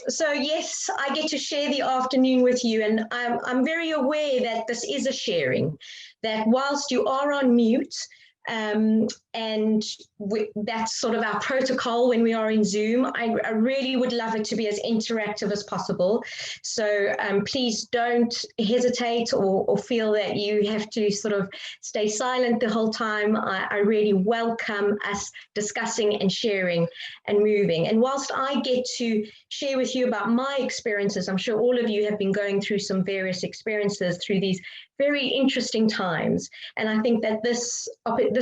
So yes, I get to share the afternoon with you, and I'm very aware that this is a sharing, that whilst you are on mute, and that's sort of our protocol when we are in Zoom, I really would love it to be as interactive as possible. So please don't hesitate or feel that you have to sort of stay silent the whole time. I really welcome us discussing and sharing and moving. And whilst I get to share with you about my experiences, I'm sure all of you have been going through some various experiences through these very interesting times. And I think that this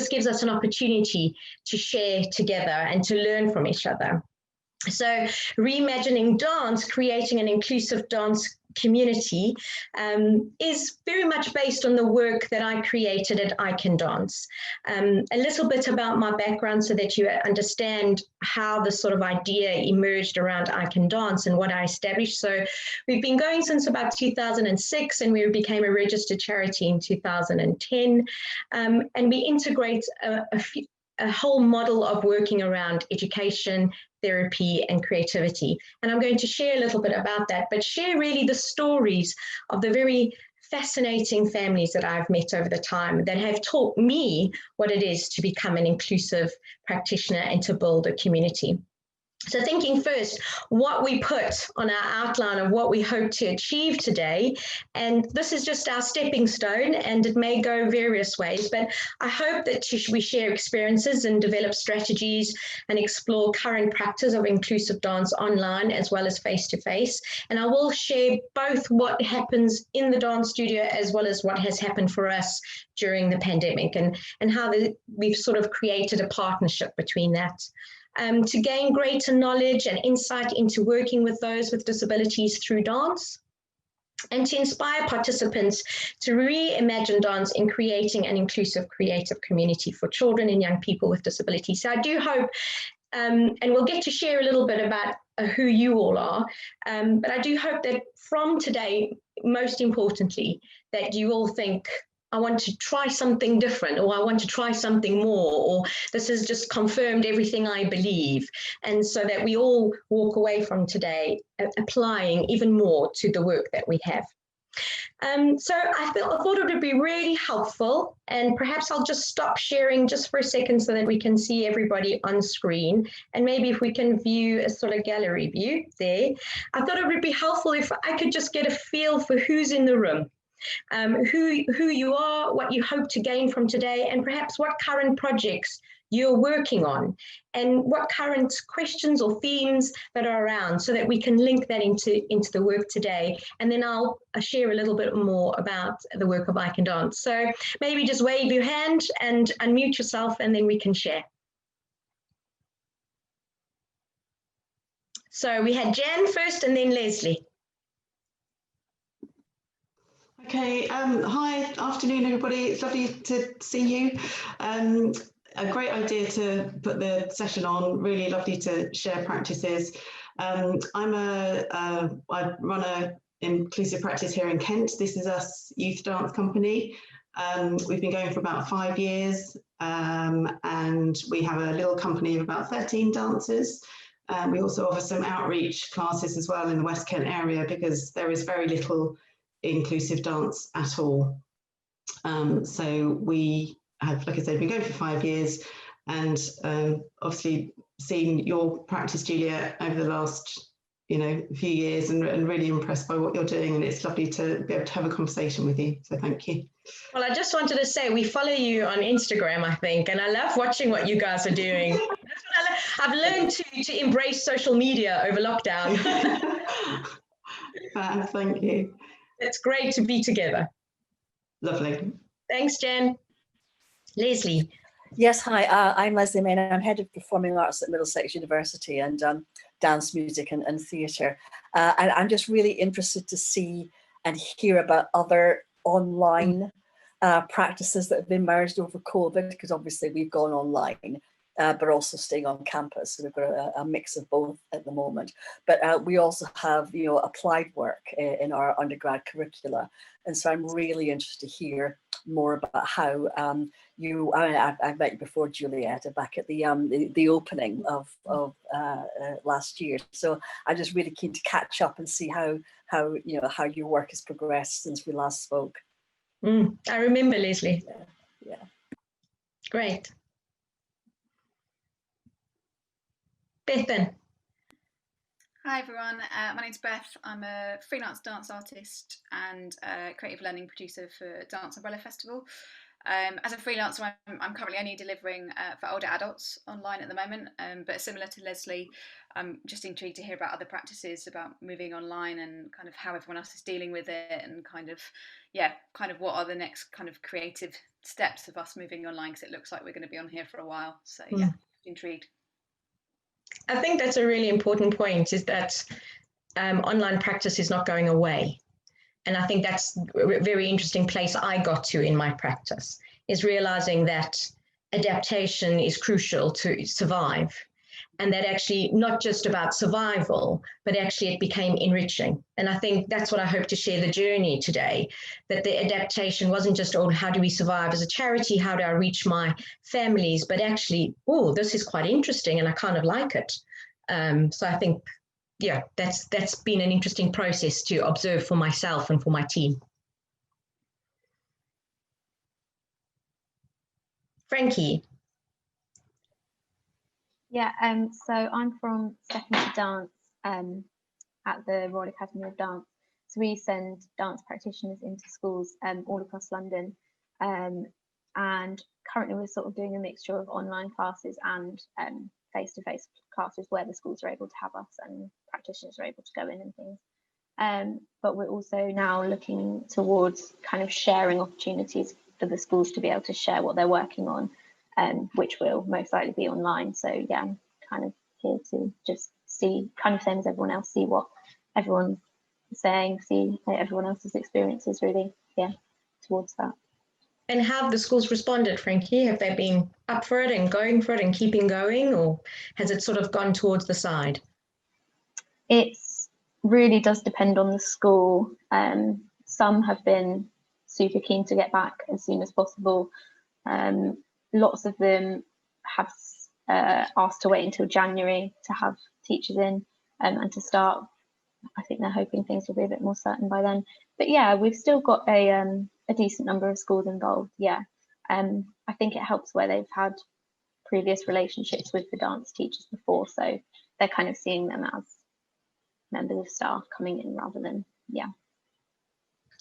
gives us an opportunity to share together and to learn from each other. So Reimagining Dance, creating an inclusive dance community, is very much based on the work that I created at icandance. A little bit about my background so that you understand how this sort of idea emerged around icandance and what I established. So we've been going since about 2006, and we became a registered charity in 2010. And we integrate a whole model of working around education, therapy, and creativity. And I'm going to share a little bit about that, but share really the stories of the very fascinating families that I've met over the time that have taught me what it is to become an inclusive practitioner and to build a community. So thinking first, what we put on our outline of what we hope to achieve today, and this is just our stepping stone, and it may go various ways, but I hope that we share experiences and develop strategies and explore current practice of inclusive dance online as well as face-to-face. And I will share both what happens in the dance studio as well as what has happened for us during the pandemic, and how we've sort of created a partnership between that. To gain greater knowledge and insight into working with those with disabilities through dance, and to inspire participants to reimagine dance in creating an inclusive creative community for children and young people with disabilities. So I do hope, and we'll get to share a little bit about who you all are, but I do hope that from today, most importantly, that you all think, I want to try something different, or I want to try something more, or this has just confirmed everything I believe. And so that we all walk away from today applying even more to the work that we have. So I thought it would be really helpful, and perhaps I'll just stop sharing just for a second so that we can see everybody on screen, and maybe if we can view a sort of gallery view there. I thought it would be helpful if I could just get a feel for who's in the room. Who you are, what you hope to gain from today, and perhaps what current projects you're working on, and what current questions or themes that are around, so that we can link that into the work today. And then I'll share a little bit more about the work of icandance. So maybe just wave your hand and unmute yourself, and then we can share. So we had Jan first, and then Leslie. Okay, hi, afternoon everybody, it's lovely to see you. A great idea to put the session on, really lovely to share practices. I run an inclusive practice here in Kent. This is us youth dance company. We've been going for about 5 years, and we have a little company of about 13 dancers. We also offer some outreach classes as well in the West Kent area, because there is very little inclusive dance at all. So we have, like I said, been going for 5 years, and obviously seen your practice, Juliet, over the last few years, and really impressed by what you're doing, and it's lovely to be able to have a conversation with you, so thank you. Well, I just wanted to say we follow you on Instagram, I think, and I love watching what you guys are doing. That's what I've learned to embrace social media over lockdown. Thank you. It's great to be together. Lovely. Thanks, Jen. Leslie. Yes, hi, I'm Leslie Main. I'm Head of Performing Arts at Middlesex University, and dance, music and theatre. And I'm just really interested to see and hear about other online practices that have emerged over COVID, because obviously we've gone online, but also staying on campus. So we've got a mix of both at the moment. But we also have, applied work in our undergrad curricula. And so I'm really interested to hear more about how I met you before, Juliet, back at the opening of last year. So I'm just really keen to catch up and see how your work has progressed since we last spoke. I remember, Leslie. Yeah. Great. Bethan. Hi everyone, my name's Beth. I'm a freelance dance artist and creative learning producer for Dance Umbrella Festival. As a freelancer, I'm currently only delivering for older adults online at the moment, but similar to Leslie, I'm just intrigued to hear about other practices about moving online and kind of how everyone else is dealing with it, and kind of what are the next kind of creative steps of us moving online, because it looks like we're going to be on here for a while. So yeah, intrigued. I think that's a really important point, is that online practice is not going away. And I think that's a very interesting place I got to in my practice, is realizing that adaptation is crucial to survive. And that actually not just about survival, but actually it became enriching. And I think that's what I hope to share the journey today, that the adaptation wasn't just, oh, how do we survive as a charity? How do I reach my families? But actually, oh, this is quite interesting and I kind of like it. So I think, yeah, that's been an interesting process to observe for myself and for my team. Frankie. Yeah, so I'm from Secondary Dance at the Royal Academy of Dance. So we send dance practitioners into schools all across London. And currently we're sort of doing a mixture of online classes and face-to-face classes where the schools are able to have us and practitioners are able to go in and things. But we're also now looking towards kind of sharing opportunities for the schools to be able to share what they're working on, which will most likely be online. So yeah, I'm kind of here to just see, kind of same as everyone else, see what everyone's saying, see everyone else's experiences, really, yeah, towards that. And how have the schools responded, Frankie? Have they been up for it and going for it and keeping going, or has it sort of gone towards the side? It really does depend on the school. Some have been super keen to get back as soon as possible. Lots of them have asked to wait until January to have teachers in and to start. I think they're hoping things will be a bit more certain by then. But yeah, we've still got a decent number of schools involved. Yeah, I think it helps where they've had previous relationships with the dance teachers before, so they're kind of seeing them as members of staff coming in rather than, yeah.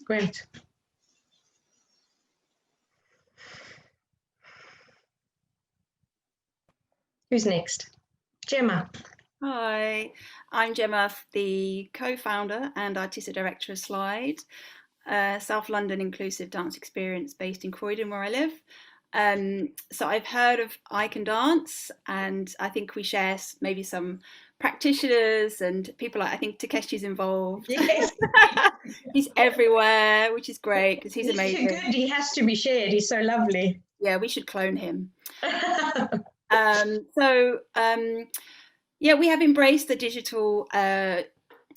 Great. Who's next? Gemma. Hi, I'm Gemma, the co-founder and artistic director of Slide, South London inclusive dance experience based in Croydon, where I live. So I've heard of icandance, and I think we share maybe some practitioners and people like, I think Takeshi's involved. Yes. He's everywhere, which is great because he's amazing. Too good. He has to be shared. He's so lovely. Yeah, we should clone him. Yeah, we have embraced the digital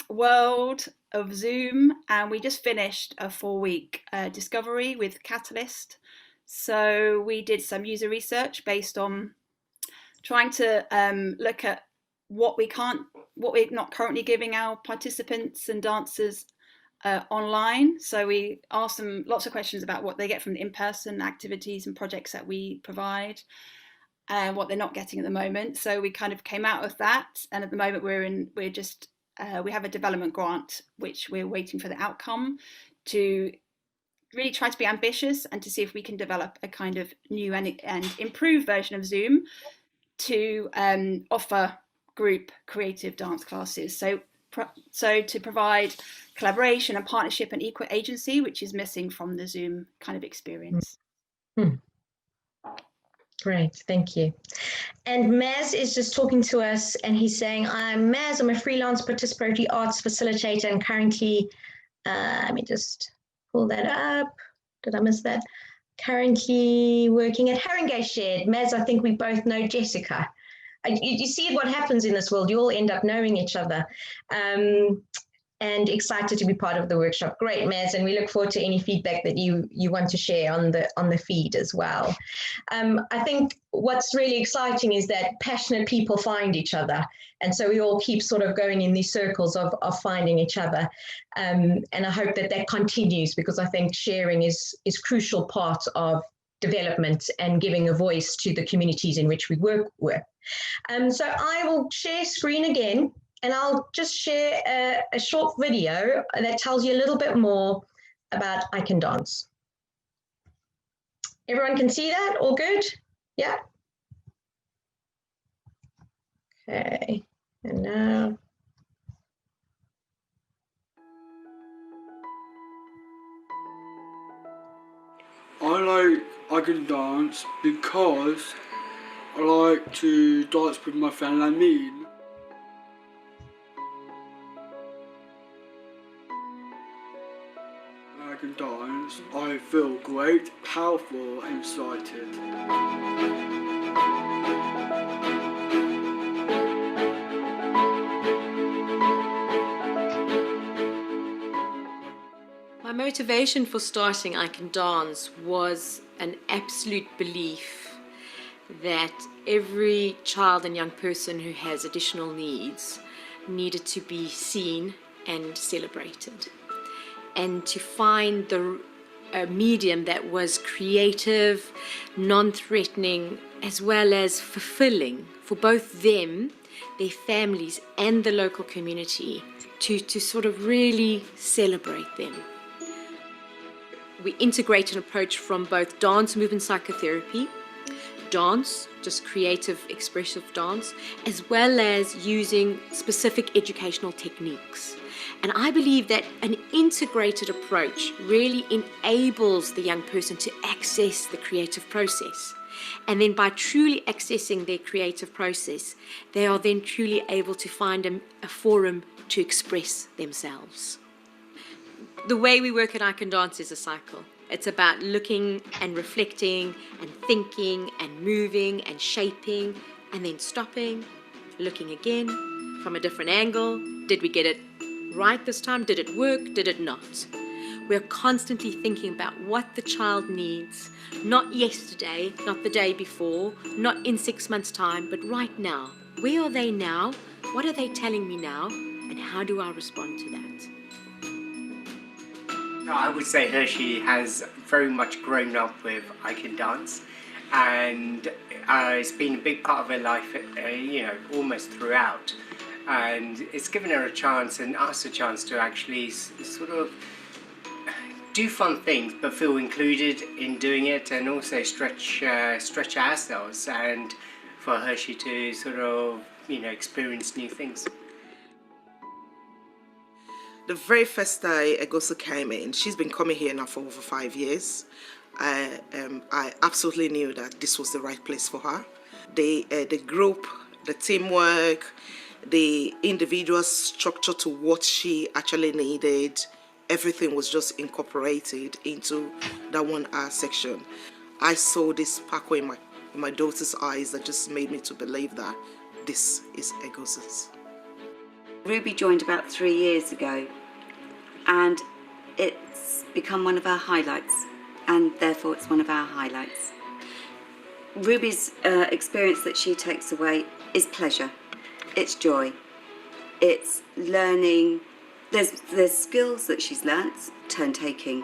world of Zoom, and we just finished a 4-week discovery with Catalyst. So we did some user research based on trying to look at what we're not currently giving our participants and dancers online. So we asked them lots of questions about what they get from the in-person activities and projects that we provide, and what they're not getting at the moment. So we kind of came out of that, and at the moment we have a development grant which we're waiting for the outcome to really try to be ambitious and to see if we can develop a kind of new and improved version of Zoom to offer group creative dance classes. So to provide collaboration and partnership and equal agency, which is missing from the Zoom kind of experience. Great, thank you. And Maz is just talking to us, and he's saying, I'm Maz, I'm a freelance participatory arts facilitator, and currently, let me just pull that up. Did I miss that? Currently working at Haringey Shared. Maz, I think we both know Jessica. You see what happens in this world, you all end up knowing each other. and excited to be part of the workshop. Great, Maz, and we look forward to any feedback that you want to share on the feed as well. I think what's really exciting is that passionate people find each other, and so we all keep sort of going in these circles of finding each other, and I hope that continues, because I think sharing is crucial part of development and giving a voice to the communities in which we work with. So I will share screen again, and I'll just share a short video that tells you a little bit more about icandance. Everyone can see that? All good? Yeah? Okay, and now. I icandance because I like to dance with my family. I mean, when I can dance, I feel great, powerful and excited. My motivation for starting icandance was an absolute belief that every child and young person who has additional needs needed to be seen and celebrated, and to find a medium that was creative, non-threatening, as well as fulfilling for both them, their families and the local community, to sort of really celebrate them. We integrate an approach from both dance movement psychotherapy, dance, just creative expressive dance, as well as using specific educational techniques. And I believe that an integrated approach really enables the young person to access the creative process. And then by truly accessing their creative process, they are then truly able to find a forum to express themselves. The way we work at icandance is a cycle. It's about looking and reflecting and thinking and moving and shaping, and then stopping, looking again from a different angle. Did we get it right this time? Did it work? Did it not? We're constantly thinking about what the child needs, not yesterday, not the day before, not in 6 months' time, but right now. Where are they now? What are they telling me now? And how do I respond to that? I would say Hershey has very much grown up with icandance, and it's been a big part of her life, almost throughout. And it's given her a chance and us a chance to actually sort of do fun things, but feel included in doing it, and also stretch ourselves, and for Hershey to sort of experience new things. The very first day Egosa came in, she's been coming here now for over 5 years. I absolutely knew that this was the right place for her. The group, the teamwork, the individual structure to what she actually needed, everything was just incorporated into that 1 hour section. I saw this sparkle in my daughter's eyes that just made me to believe that this is Egosa's. Ruby joined about 3 years ago, and it's become one of our highlights, and therefore it's one of our highlights. Ruby's experience that she takes away is pleasure, it's joy, it's learning. There's skills that she's learnt, turn taking,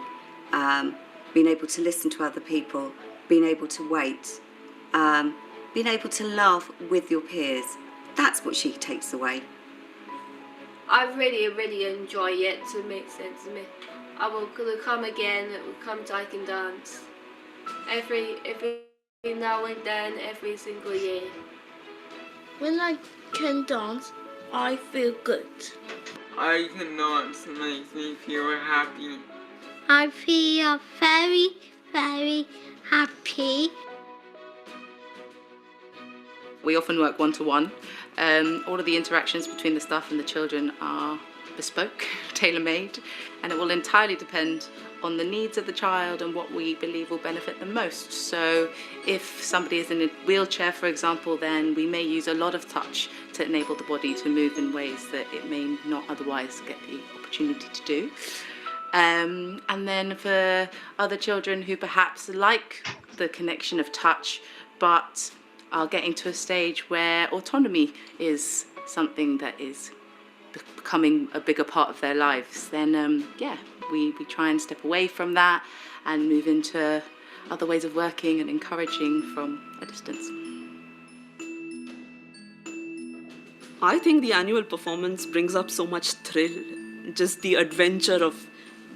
being able to listen to other people, being able to wait, being able to laugh with your peers. That's what she takes away. I really enjoy it, to make sense to me. I will come again, I will come to icandance every now and then, every single year. When I can dance, I feel good. Icandance makes me feel happy. I feel very, very happy. We often work one-to-one. All of the interactions between the staff and the children are bespoke, tailor-made, and it will entirely depend on the needs of the child and what we believe will benefit them most. So if somebody is in a wheelchair, for example, then we may use a lot of touch to enable the body to move in ways that it may not otherwise get the opportunity to do. And then for other children who perhaps like the connection of touch, but are getting to a stage where autonomy is something that is becoming a bigger part of their lives, then we try and step away from that and move into other ways of working and encouraging from a distance. I think the annual performance brings up so much thrill, just the adventure of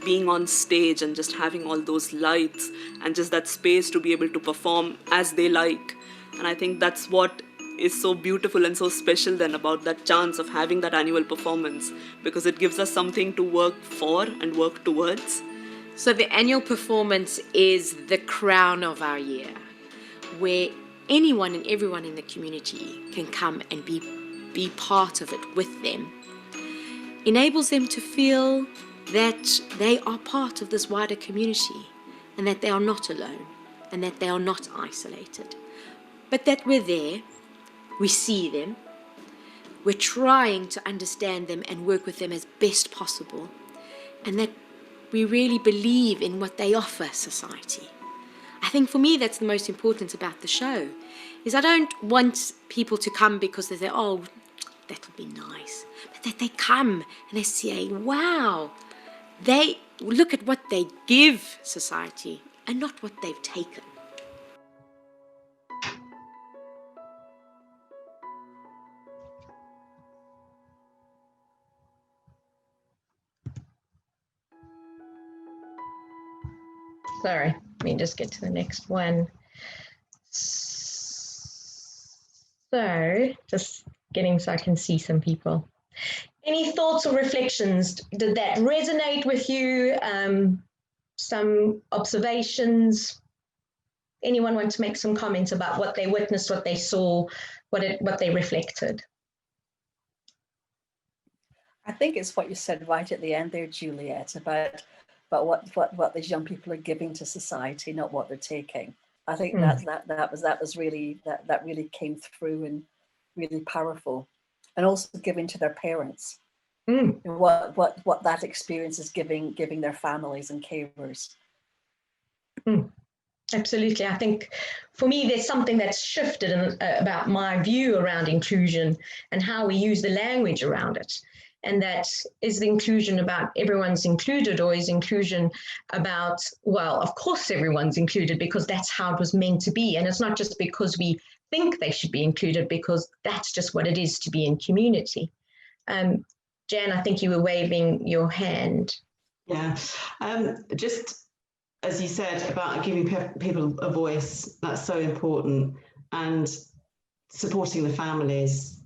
being on stage and just having all those lights and just that space to be able to perform as they like. And I think that's what is so beautiful and so special then about that chance of having that annual performance, because it gives us something to work for and work towards. So the annual performance is the crown of our year, where anyone and everyone in the community can come and be part of it with them. Enables them to feel that they are part of this wider community and that they are not alone and that they are not isolated, but that we're there, we see them, we're trying to understand them and work with them as best possible, and that we really believe in what they offer society. I think for me that's the most important about the show, is I don't want people to come because they say, oh, that'll be nice, but that they come and they say, wow, they look at what they give society and not what they've taken. Sorry, let me just get to the next one. So just getting so I can see some people. Any thoughts or reflections? Did that resonate with you? Some observations? Anyone want to make some comments about what they witnessed, what they saw, what they reflected? I think it's what you said right at the end there, Juliet, about what these young people are giving to society, not what they're taking. I think that really came through and really powerful, and also giving to their parents. What that experience is giving their families and carers. Absolutely. I think for me, there's something that's shifted about my view around inclusion and how we use the language around it. And that is the inclusion about everyone's included, or is inclusion about, well, of course everyone's included because that's how it was meant to be. And it's not just because we think they should be included, because that's just what it is to be in community. Jan, I think you were waving your hand. Yeah, just as you said about giving people a voice, that's so important, and supporting the families.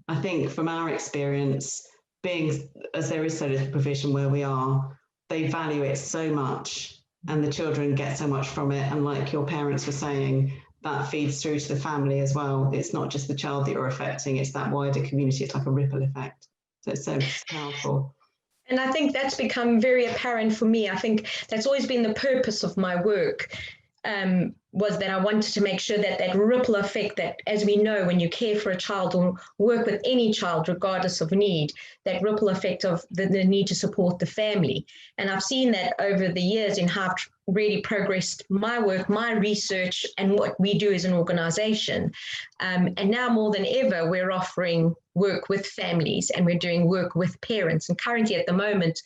I think from our experience, being as there is so little provision where we are, they value it so much, and the children get so much from it. And like your parents were saying, that feeds through to the family as well. It's not just the child that you're affecting, it's that wider community. It's like a ripple effect. So it's so powerful. And I think that's become very apparent for me. I think that's always been the purpose of my work, was that I wanted to make sure that that ripple effect, that, as we know, when you care for a child or work with any child, regardless of need, that ripple effect of the need to support the family. And I've seen that over the years in how I've really progressed my work, my research, and what we do as an organization. And now more than ever, we're offering work with families, and we're doing work with parents. And currently at the moment,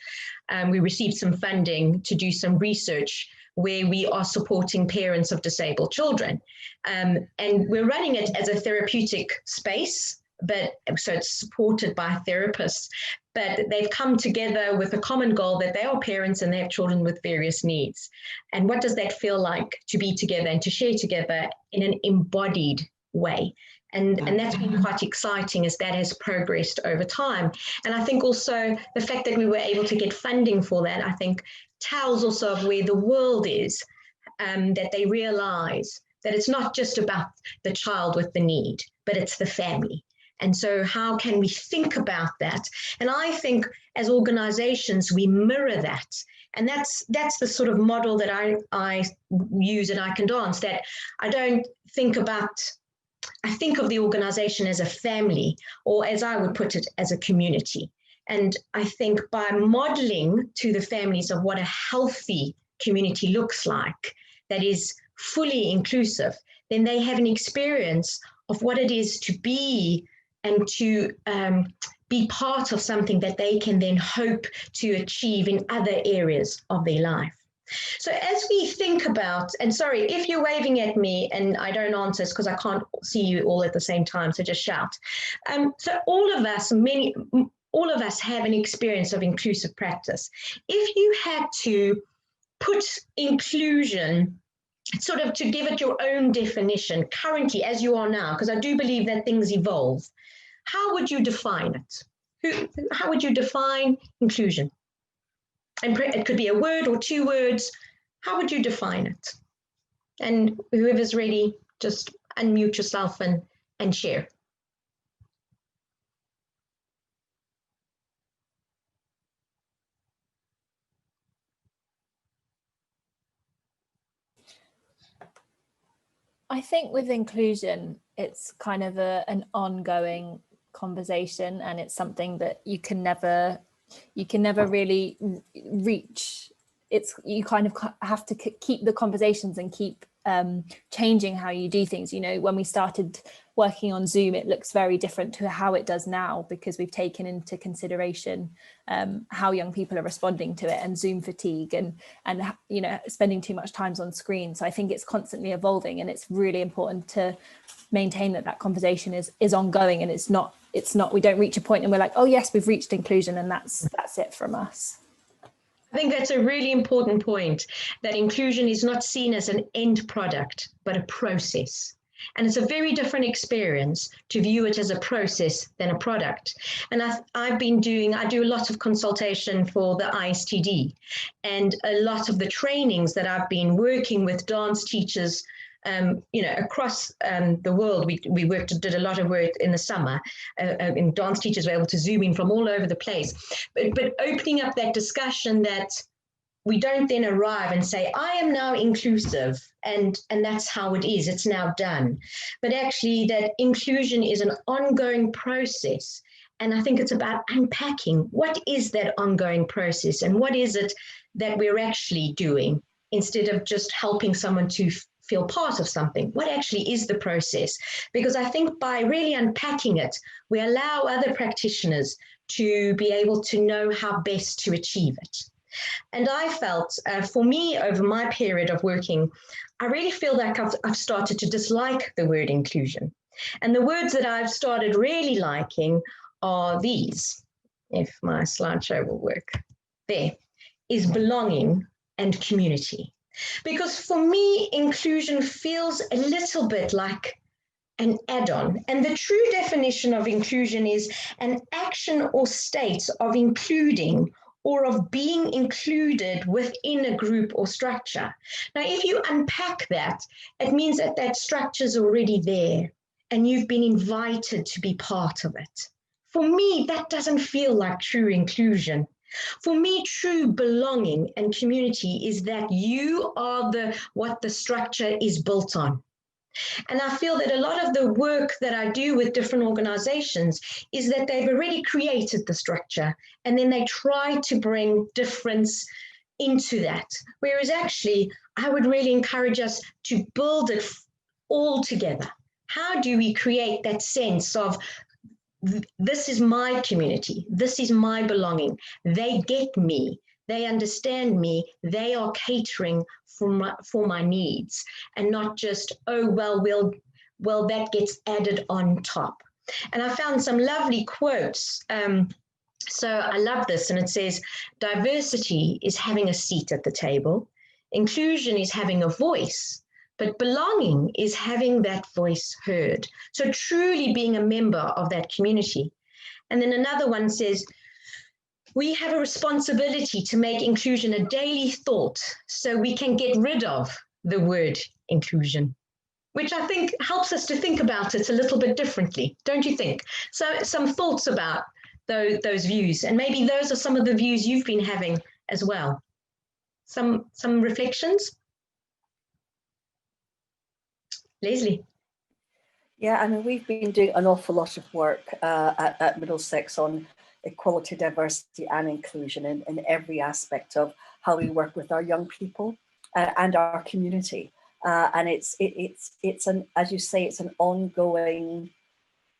we received some funding to do some research where we are supporting parents of disabled children. And we're running it as a therapeutic space, but so it's supported by therapists, but they've come together with a common goal that they are parents and they have children with various needs. And what does that feel like to be together and to share together in an embodied way? And that's been quite exciting as that has progressed over time. And I think also the fact that we were able to get funding for that, I think tells also of where the world is, that they realize that it's not just about the child with the need, but it's the family. And so how can we think about that? And I think as organizations, we mirror that. And that's the sort of model that I use at icandance, that I don't think about, I think of the organization as a family, or as I would put it, as a community. And I think by modeling to the families of what a healthy community looks like, that is fully inclusive, then they have an experience of what it is to be and to be part of something that they can then hope to achieve in other areas of their life. So as we think about, and sorry, if you're waving at me and I don't answer, it's because I can't see you all at the same time, so just shout. So all of us have an experience of inclusive practice. If you had to put inclusion, sort of to give it your own definition currently as you are now, because I do believe that things evolve, how would you define it? How would you define inclusion? And it could be a word or two words. How would you define it? And whoever's ready, just unmute yourself and share. I think with inclusion, it's kind of an ongoing conversation, and it's something that you can never really reach. You kind of have to keep the conversations and keep changing how you do things. You know, when we started working on Zoom, it looks very different to how it does now, because we've taken into consideration how young people are responding to it, and Zoom fatigue, and you know, spending too much time on screen. So I think it's constantly evolving, and it's really important to maintain that conversation is ongoing, and it's not we don't reach a point and we're like, oh yes, we've reached inclusion and that's it from us. I think that's a really important point, that inclusion is not seen as an end product, but a process. And it's a very different experience to view it as a process than a product. And I do a lot of consultation for the ISTD, and a lot of the trainings that I've been working with dance teachers you know, across the world. We did a lot of work in the summer, and dance teachers were able to zoom in from all over the place. But opening up that discussion, that we don't then arrive and say, I am now inclusive, and that's how it is, it's now done. But actually that inclusion is an ongoing process. And I think it's about unpacking what is that ongoing process, and what is it that we're actually doing, instead of just helping someone to feel part of something. What actually is the process? Because I think by really unpacking it, we allow other practitioners to be able to know how best to achieve it. And I felt, for me, over my period of working, I really feel like I've started to dislike the word inclusion. And the words that I've started really liking are these, if my slideshow will work. There is belonging and community. Because for me, inclusion feels a little bit like an add-on. And the true definition of inclusion is an action or state of including, or of being included within a group or structure. Now, if you unpack that, it means that that structure is already there and you've been invited to be part of it. For me, that doesn't feel like true inclusion. For me, true belonging and community is that you are what the structure is built on. And I feel that a lot of the work that I do with different organizations is that they've already created the structure, and then they try to bring difference into that. Whereas actually, I would really encourage us to build it all together. How do we create that sense of, this is my community, this is my belonging, they get me, they understand me, they are catering for my needs, and not just, oh, well, that gets added on top. And I found some lovely quotes. So I love this, and it says, diversity is having a seat at the table, inclusion is having a voice, but belonging is having that voice heard. So truly being a member of that community. And then another one says, we have a responsibility to make inclusion a daily thought so we can get rid of the word inclusion. which I think helps us to think about it a little bit differently, don't you think? So some thoughts about those views, and maybe those are some of the views you've been having as well. Some reflections? Leslie? Yeah, I mean, we've been doing an awful lot of work at Middlesex on equality, diversity and inclusion in every aspect of how we work with our young people and our community. And it's an, as you say, it's an ongoing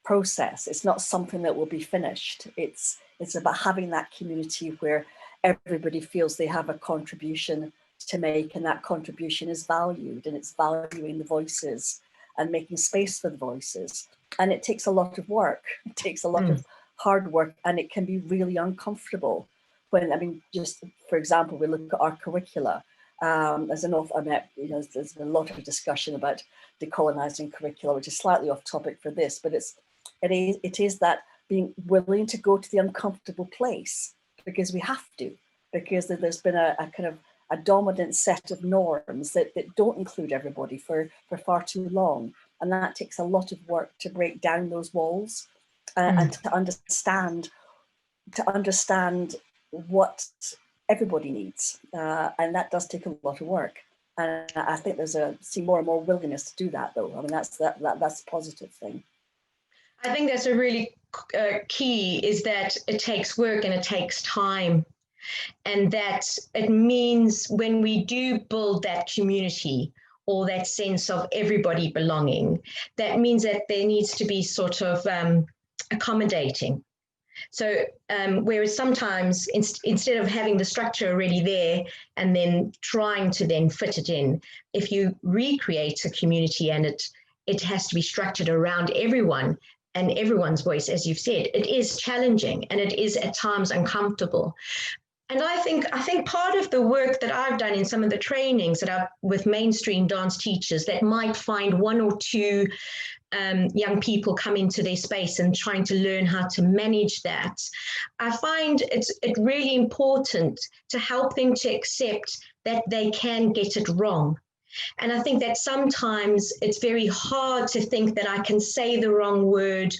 process. It's not something that will be finished. It's about having that community where everybody feels they have a contribution to make, and that contribution is valued, and it's valuing the voices and making space for the voices. And it takes a lot of work. It takes a lot of hard work, and it can be really uncomfortable. When, I mean, just for example, we look at our curricula. There's a lot of discussion about decolonizing curricula, which is slightly off topic for this, but it is that being willing to go to the uncomfortable place, because we have to, because there's been a kind of a dominant set of norms that don't include everybody for far too long. And that takes a lot of work to break down those walls and to understand what everybody needs. And that does take a lot of work. And I think see more and more willingness to do that, though. I mean, that's a positive thing. I think that's a really key, is that it takes work and it takes time. And that it means when we do build that community or that sense of everybody belonging, that means that there needs to be sort of accommodating. So whereas sometimes instead of having the structure already there and then trying to then fit it in, if you recreate a community and it has to be structured around everyone and everyone's voice, as you've said, it is challenging and it is at times uncomfortable. And I think part of the work that I've done in some of the trainings that I've with mainstream dance teachers that might find one or two young people come into their space and trying to learn how to manage that, I find it's really important to help them to accept that they can get it wrong. And I think that sometimes it's very hard to think that I can say the wrong word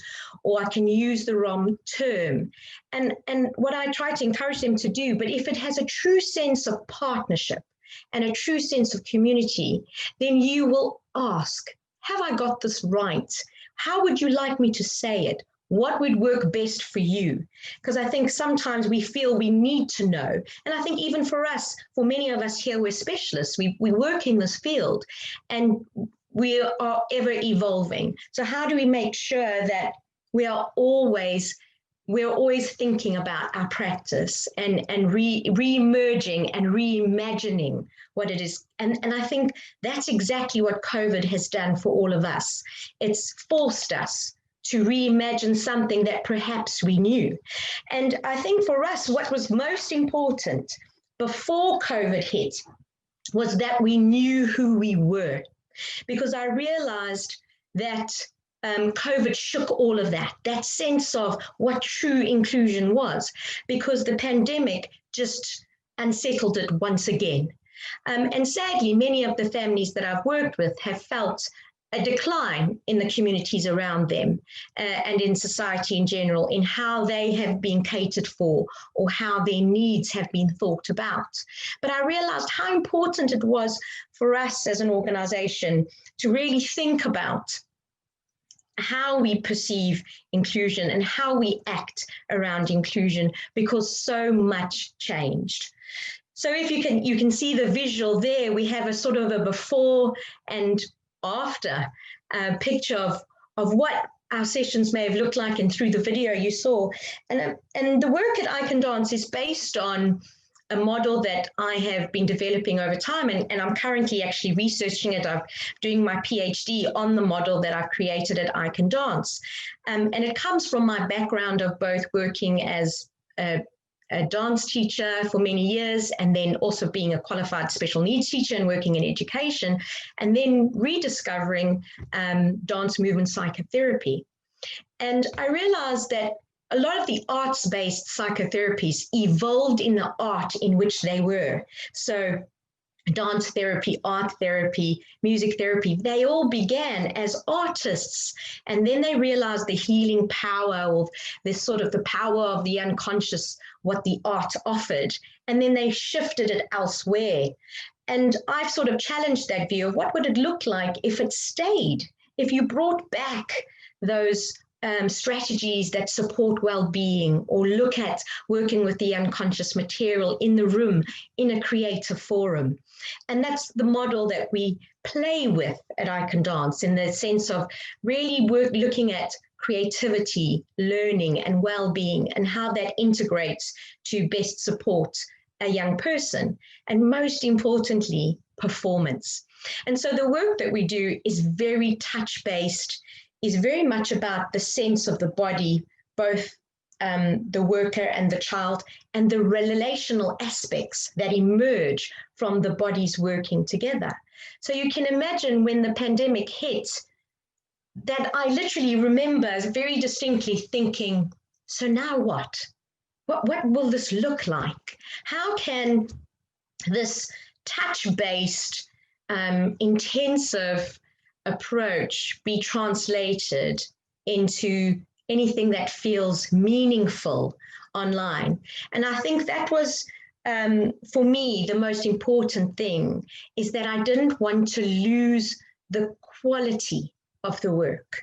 or I can use the wrong term. And what I try to encourage them to do, but if it has a true sense of partnership and a true sense of community, then you will ask, have I got this right? How would you like me to say it? What would work best for you? Because I think sometimes we feel we need to know. And I think even for us, for many of us here, we're specialists. We work in this field and we are ever evolving. So how do we make sure that we're always thinking about our practice and re-emerging and reimagining what it is. And I think that's exactly what COVID has done for all of us. It's forced us to reimagine something that perhaps we knew. And I think for us, what was most important before COVID hit was that we knew who we were, because I realized that COVID shook all of that sense of what true inclusion was, because the pandemic just unsettled it once again. And sadly, many of the families that I've worked with have felt a decline in the communities around them and in society in general, in how they have been catered for or how their needs have been thought about. But I realized how important it was for us as an organization to really think about how we perceive inclusion and how we act around inclusion, because so much changed. So if you can see the visual there, we have a sort of a before and after picture of what our sessions may have looked like, and through the video you saw. And the work at icandance is based on a model that I have been developing over time, and I'm currently actually researching it. I'm doing my PhD on the model that I've created at icandance. And it comes from my background of both working as a dance teacher for many years, and then also being a qualified special needs teacher and working in education, and then rediscovering dance movement psychotherapy. And I realized that a lot of the arts-based psychotherapies evolved in the art in which they were. So dance therapy, art therapy, music therapy, they all began as artists, and then they realized the healing power of this sort of the power of the unconscious, what the art offered, and then they shifted it elsewhere. And I've sort of challenged that view of what would it look like if it stayed, if you brought back those strategies that support well-being, or look at working with the unconscious material in the room in a creative forum. And that's the model that we play with at icandance, in the sense of really looking at creativity, learning, and well-being, and how that integrates to best support a young person, and most importantly, performance. And so the work that we do is very touch-based, is very much about the sense of the body, both the worker and the child, and the relational aspects that emerge from the bodies working together. So you can imagine when the pandemic hit, that I literally remember very distinctly thinking, so now what? What will this look like? How can this touch-based, intensive approach be translated into anything that feels meaningful online? And I think that was, for me, the most important thing, is that I didn't want to lose the quality of the work,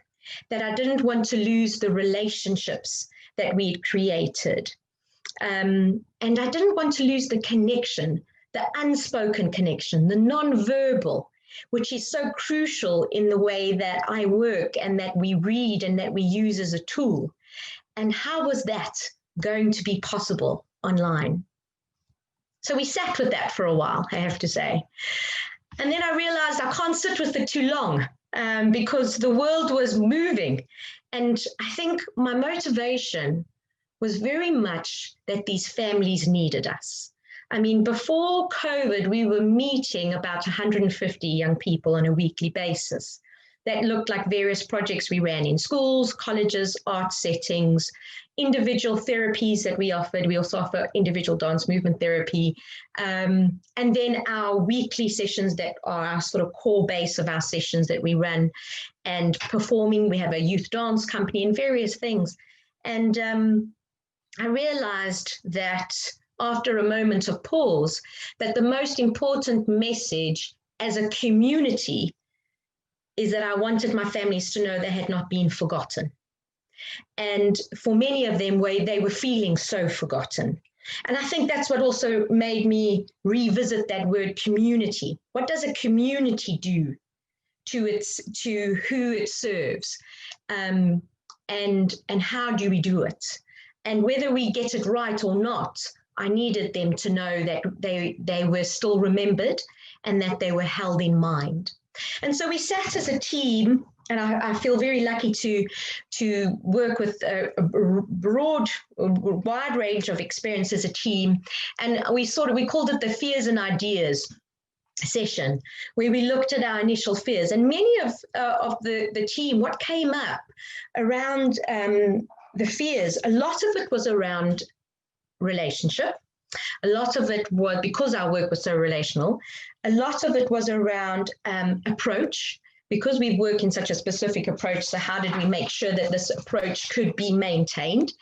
that I didn't want to lose the relationships that we'd created. And I didn't want to lose the connection, the unspoken connection, the non-verbal, which is so crucial in the way that I work and that we read and that we use as a tool. And how was that going to be possible online? So we sat with that for a while, I have to say. And then I realized I can't sit with it too long, because the world was moving. And I think my motivation was very much that these families needed us. I mean, before COVID, we were meeting about 150 young people on a weekly basis. That looked like various projects we ran in schools, colleges, art settings, individual therapies that we offered. We also offer individual dance movement therapy. And then our weekly sessions that are our sort of core base of our sessions that we run, and performing. We have a youth dance company and various things. And I realized that after a moment of pause, that the most important message as a community is that I wanted my families to know they had not been forgotten. And for many of them, they were feeling so forgotten. And I think that's what also made me revisit that word community. What does a community do to who it serves? And how do we do it? And whether we get it right or not, I needed them to know that they were still remembered and that they were held in mind. And so we sat as a team, and I feel very lucky to work with a wide range of experience as a team. And we called it the Fears and Ideas session, where we looked at our initial fears. And many of the team, what came up around the fears, a lot of it was around relationship. A lot of it was, because our work was so relational, a lot of it was around approach, because we work in such a specific approach. So how did we make sure that this approach could be maintained?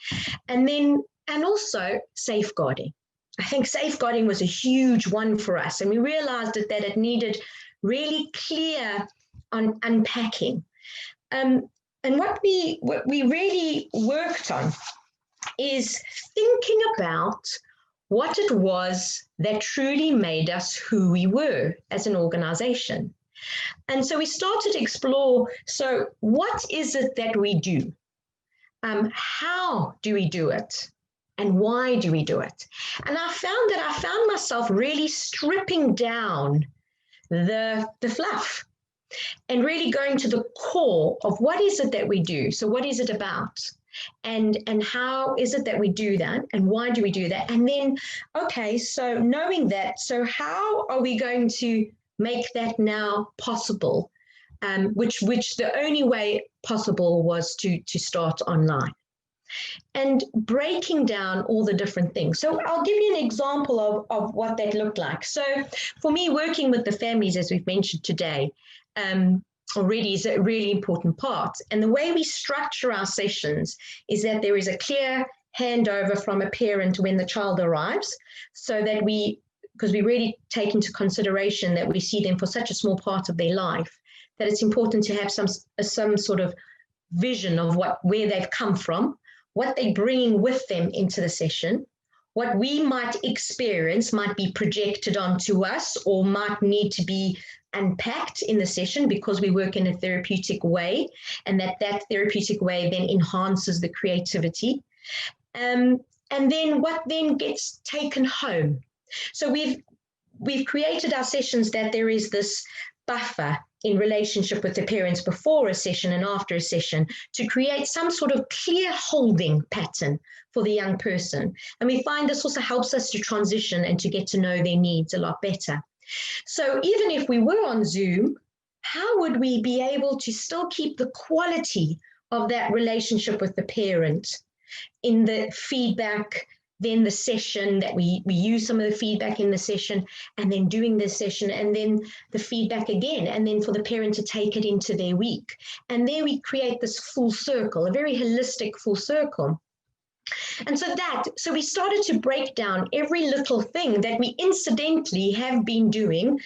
And also safeguarding. I think safeguarding was a huge one for us. And we realized that it needed really clear on unpacking. And what we really worked on is thinking about what it was that truly made us who we were as an organization. And so we started to explore, so what is it that we do? How do we do it? And why do we do it? And I found myself really stripping down the fluff and really going to the core of what is it that we do? So what is it about? And how is it that we do that? And why do we do that? And then, okay, so knowing that, so how are we going to make that now possible? Which the only way possible was to start online. and breaking down all the different things. So I'll give you an example of what that looked like. So for me, working with the families, as we've mentioned today, already is a really important part. And the way we structure our sessions is that there is a clear handover from a parent when the child arrives, so that because we really take into consideration that we see them for such a small part of their life, that it's important to have some sort of vision of where they've come from, what they're bringing with them into the session, what we might experience might be projected onto us or might need to be unpacked in the session because we work in a therapeutic way, and that therapeutic way then enhances the creativity. And then what then gets taken home. So we've created our sessions that there is this buffer in relationship with the parents before a session and after a session to create some sort of clear holding pattern for the young person. And we find this also helps us to transition and to get to know their needs a lot better. So even if we were on Zoom, how would we be able to still keep the quality of that relationship with the parent in the feedback, then the session, that we use some of the feedback in the session, and then doing the session, and then the feedback again, and then for the parent to take it into their week. And there we create this full circle, a very holistic full circle. And so we started to break down every little thing that we incidentally have been doing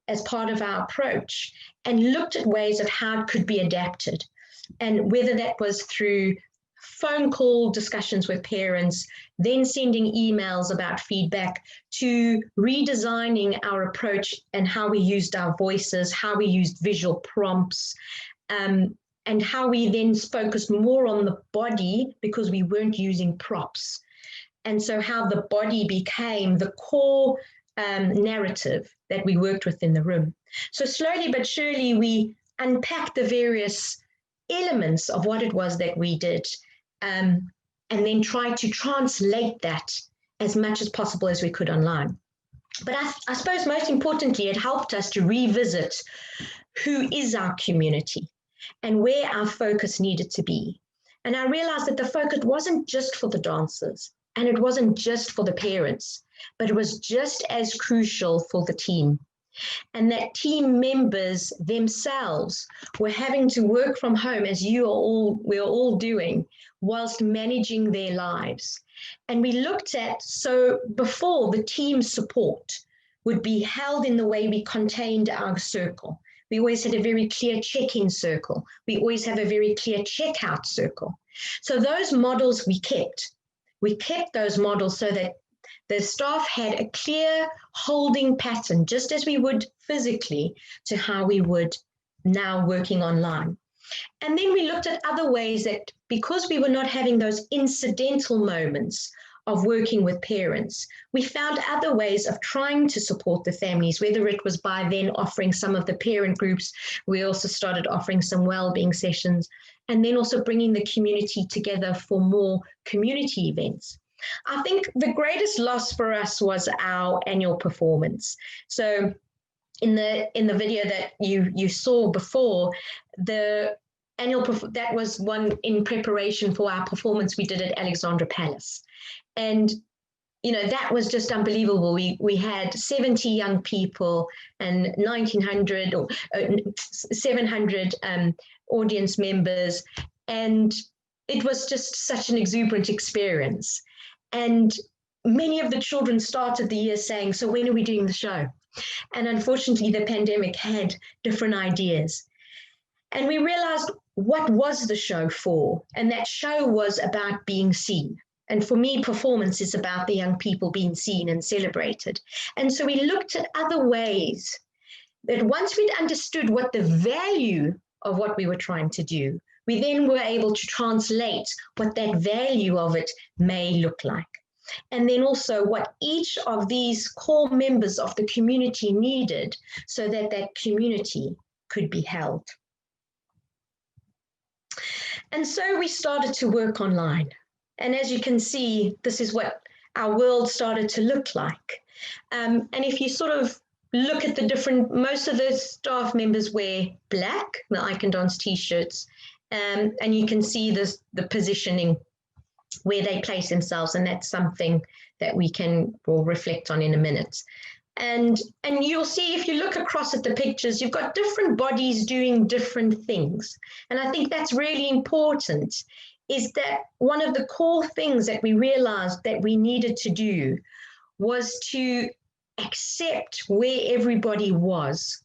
as part of our approach, and looked at ways of how it could be adapted. And whether that was through phone call discussions with parents, then sending emails about feedback, to redesigning our approach and how we used our voices, how we used visual prompts, and how we then focused more on the body because we weren't using props. And so how the body became the core narrative that we worked with in the room. So slowly but surely we unpacked the various elements of what it was that we did, and then try to translate that as much as possible as we could online. But I suppose most importantly, it helped us to revisit who is our community and where our focus needed to be. And I realized that the focus wasn't just for the dancers, and it wasn't just for the parents, but it was just as crucial for the team. And that team members themselves were having to work from home, as we're all doing, whilst managing their lives. And we looked at, so before, the team support would be held in the way we contained our circle. We always had a very clear check-in circle. We always have a very clear check-out circle. So those models we kept. We kept those models so that the staff had a clear holding pattern, just as we would physically, to how we would now working online. And then we looked at other ways that, because we were not having those incidental moments of working with parents, we found other ways of trying to support the families, whether it was by then offering some of the parent groups. We also started offering some well-being sessions, and then also bringing the community together for more community events. I think the greatest loss for us was our annual performance. So in the video that you saw before, the annual that was one in preparation for our performance we did at Alexandra Palace. And that was just unbelievable. We had 70 young people and 1,900 or 700 audience members, and it was just such an exuberant experience. And many of the children started the year saying, "So when are we doing the show?" And unfortunately, the pandemic had different ideas. And we realized, what was the show for? And that show was about being seen. And for me, performance is about the young people being seen and celebrated. And so we looked at other ways that, once we'd understood what the value of what we were trying to do, we then were able to translate what that value of it may look like. And then also what each of these core members of the community needed so that that community could be held. And so we started to work online. And as you can see, this is what our world started to look like. And if you sort of look at the different, most of the staff members wear black, the icandance t-shirts, and you can see the positioning where they place themselves, and that's something that we'll reflect on in a minute. And you'll see, if you look across at the pictures, you've got different bodies doing different things. And I think that's really important, is that one of the core things that we realized that we needed to do was to accept where everybody was,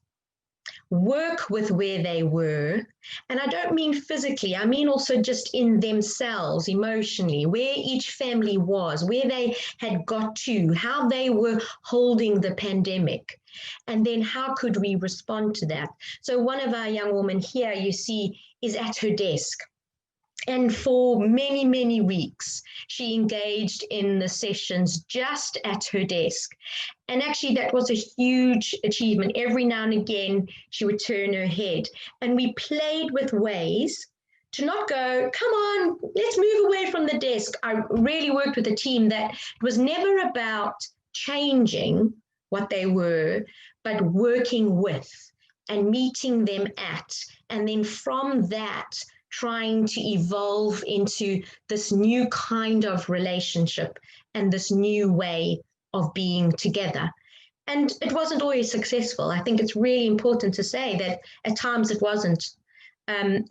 work with where they were. And I don't mean physically, I mean also just in themselves, emotionally, where each family was, where they had got to, how they were holding the pandemic, and then how could we respond to that. So one of our young women here, you see, is at her desk. And for many, many weeks, she engaged in the sessions just at her desk. And actually, that was a huge achievement. Every now and again, she would turn her head. And we played with ways to not go, come on, let's move away from the desk. I really worked with a team that it was never about changing what they were, but working with and meeting them at. And then from that, trying to evolve into this new kind of relationship and this new way of being together. And it wasn't always successful. I think it's really important to say that at times it wasn't. And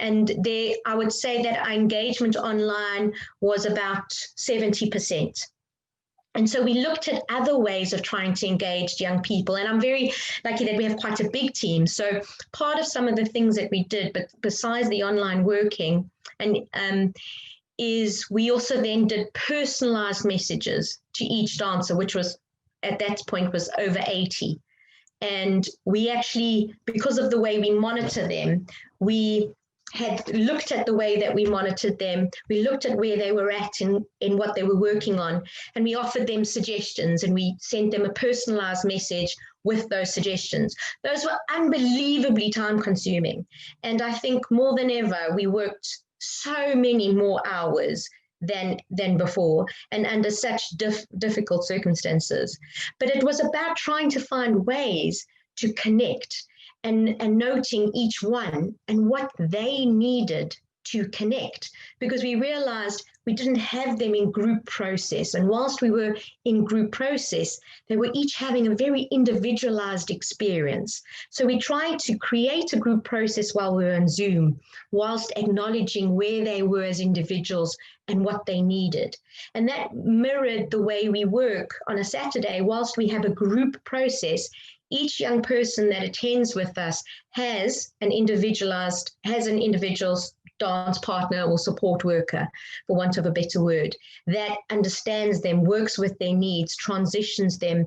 I would say that our engagement online was about 70%. And so we looked at other ways of trying to engage young people. And I'm very lucky that we have quite a big team. So part of some of the things that we did, but besides the online working, is we also then did personalized messages to each dancer, which was at that point was over 80. And we actually, because of the way we monitor them, we had looked at the way that we monitored them. We looked at where they were at in what they were working on, and we offered them suggestions, and we sent them a personalized message with those suggestions. Those were unbelievably time consuming. And I think more than ever, we worked so many more hours than before, and under such difficult circumstances. But it was about trying to find ways to connect and noting each one and what they needed to connect, because we realized we didn't have them in group process. And whilst we were in group process, they were each having a very individualized experience. So we tried to create a group process while we were on Zoom, whilst acknowledging where they were as individuals and what they needed. And that mirrored the way we work on a Saturday. Whilst we have a group process, each young person that attends with us has an individual's dance partner or support worker, for want of a better word, that understands them, works with their needs, transitions them,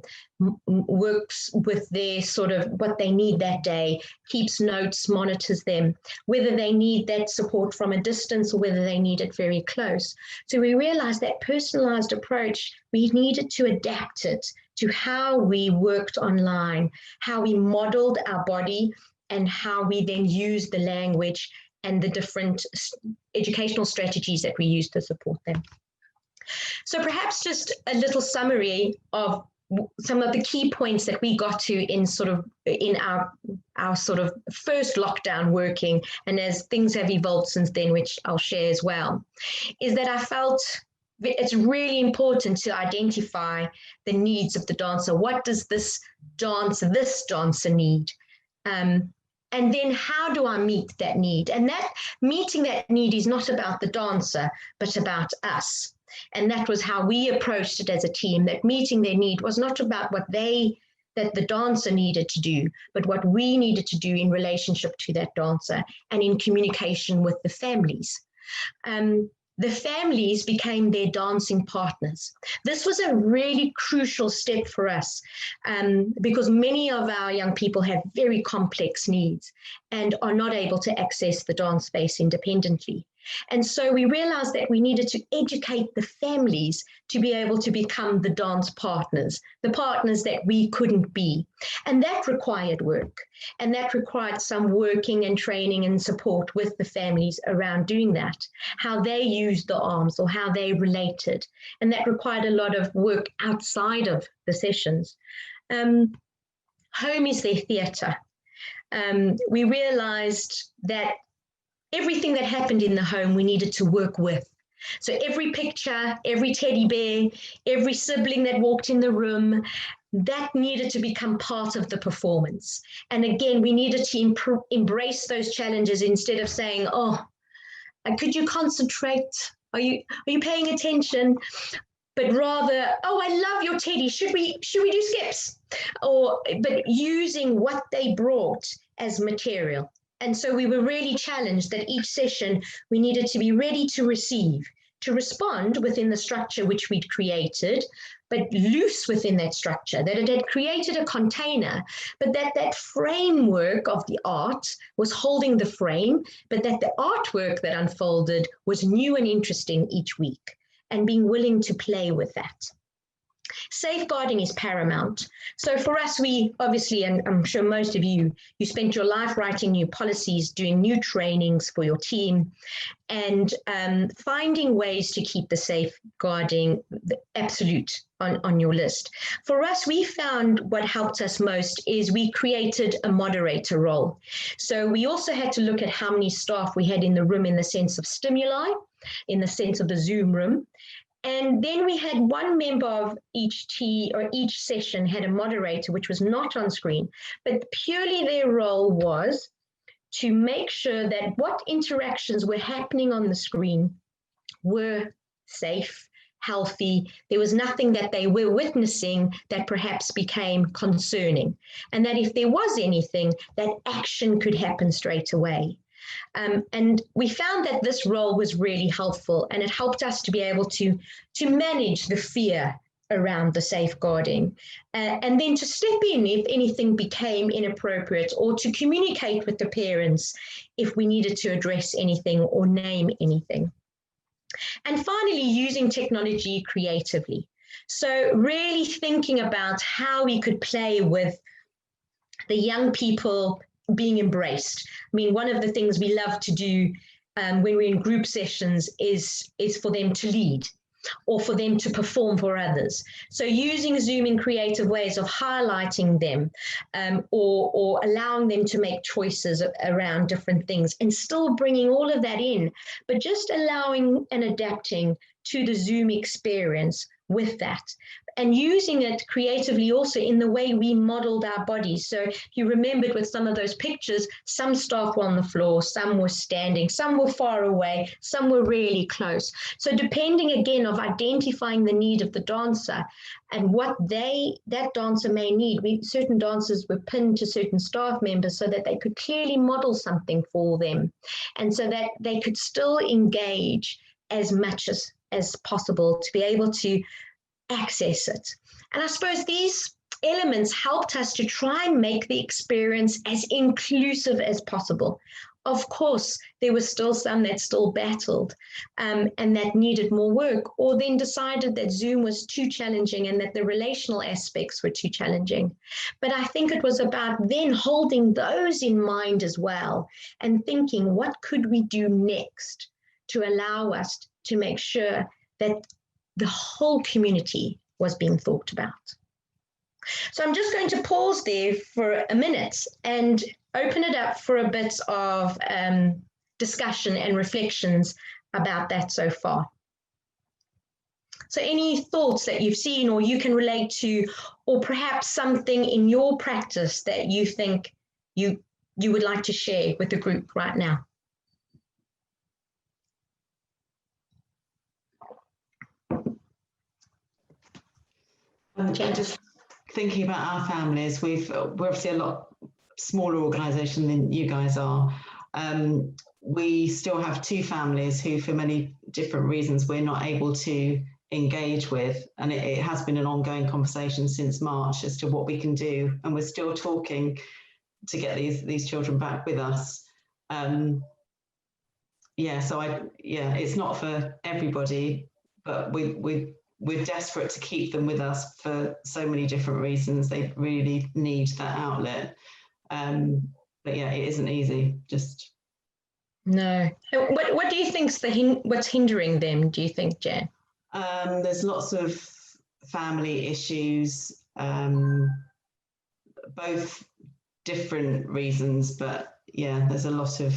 works with their sort of what they need that day, keeps notes, monitors them, whether they need that support from a distance or whether they need it very close. So we realized that personalized approach, we needed to adapt it to how we worked online, how we modeled our body, and how we then used the language and the different educational strategies that we used to support them. So perhaps just a little summary of some of the key points that we got to in our sort of first lockdown working, and as things have evolved since then, which I'll share as well, is that I felt it's really important to identify the needs of the dancer. What does this dancer need? And then how do I meet that need? And that meeting that need is not about the dancer, but about us. And that was how we approached it as a team, that meeting their need was not about what that the dancer needed to do, but what we needed to do in relationship to that dancer and in communication with the families. The families became their dancing partners. This was a really crucial step for us because many of our young people have very complex needs and are not able to access the dance space independently. And so we realized that we needed to educate the families to be able to become the dance partners, the partners that we couldn't be. And that required work. And that required some working and training and support with the families around doing that, how they used the arms or how they related. And that required a lot of work outside of the sessions. Home is their theatre. We realized that everything that happened in the home, we needed to work with. So every picture, every teddy bear, every sibling that walked in the room, that needed to become part of the performance. And again, we needed to embrace those challenges instead of saying, oh, could you concentrate? Are you paying attention? But rather, oh, I love your teddy. Should we do skips? But using what they brought as material. And so we were really challenged that each session we needed to be ready to receive, to respond within the structure which we'd created, but loose within that structure, that it had created a container, but that framework of the art was holding the frame, but that the artwork that unfolded was new and interesting each week, and being willing to play with that. Safeguarding is paramount. So for us, we obviously, and I'm sure most of you spent your life writing new policies, doing new trainings for your team, and finding ways to keep the safeguarding absolute on your list. For us, we found what helped us most is we created a moderator role. So we also had to look at how many staff we had in the room in the sense of stimuli, in the sense of the Zoom room. And then we had one member of each session had a moderator, which was not on screen, but purely their role was to make sure that what interactions were happening on the screen were safe, healthy. There was nothing that they were witnessing that perhaps became concerning. And that if there was anything, that action could happen straight away. And we found that this role was really helpful, and it helped us to be able to manage the fear around the safeguarding, and then to step in if anything became inappropriate, or to communicate with the parents if we needed to address anything or name anything. And finally, using technology creatively. So really thinking about how we could play with the young people being embraced. I mean, one of the things we love to do when we're in group sessions is for them to lead, or for them to perform for others. So using Zoom in creative ways of highlighting them, or allowing them to make choices around different things, and still bringing all of that in, but just allowing and adapting to the Zoom experience with that, and using it creatively also in the way we modeled our bodies. So if you remembered with some of those pictures, some staff were on the floor, some were standing, some were far away, some were really close. So depending again of identifying the need of the dancer and what that dancer may need, certain dancers were pinned to certain staff members so that they could clearly model something for them, and so that they could still engage as much as possible to be able to access it. And I suppose these elements helped us to try and make the experience as inclusive as possible. Of course, there were still some that still battled and that needed more work, or then decided that Zoom was too challenging and that the relational aspects were too challenging. But I think it was about then holding those in mind as well, and thinking, what could we do next to allow us to make sure that the whole community was being thought about. So I'm just going to pause there for a minute and open it up for a bit of discussion and reflections about that so far. So any thoughts that you've seen or you can relate to, or perhaps something in your practice that you think you would like to share with the group right now? Just thinking about our families, we're obviously a lot smaller organisation than you guys are. We still have two families who, for many different reasons, we're not able to engage with, and it has been an ongoing conversation since March as to what we can do, and we're still talking to get these children back with us. It's not for everybody, but we're desperate to keep them with us for so many different reasons. They really need that outlet. But yeah, it isn't easy. Just no. What do you think's what's hindering them? Do you think, Jan? There's lots of family issues, both different reasons, but yeah, there's a lot of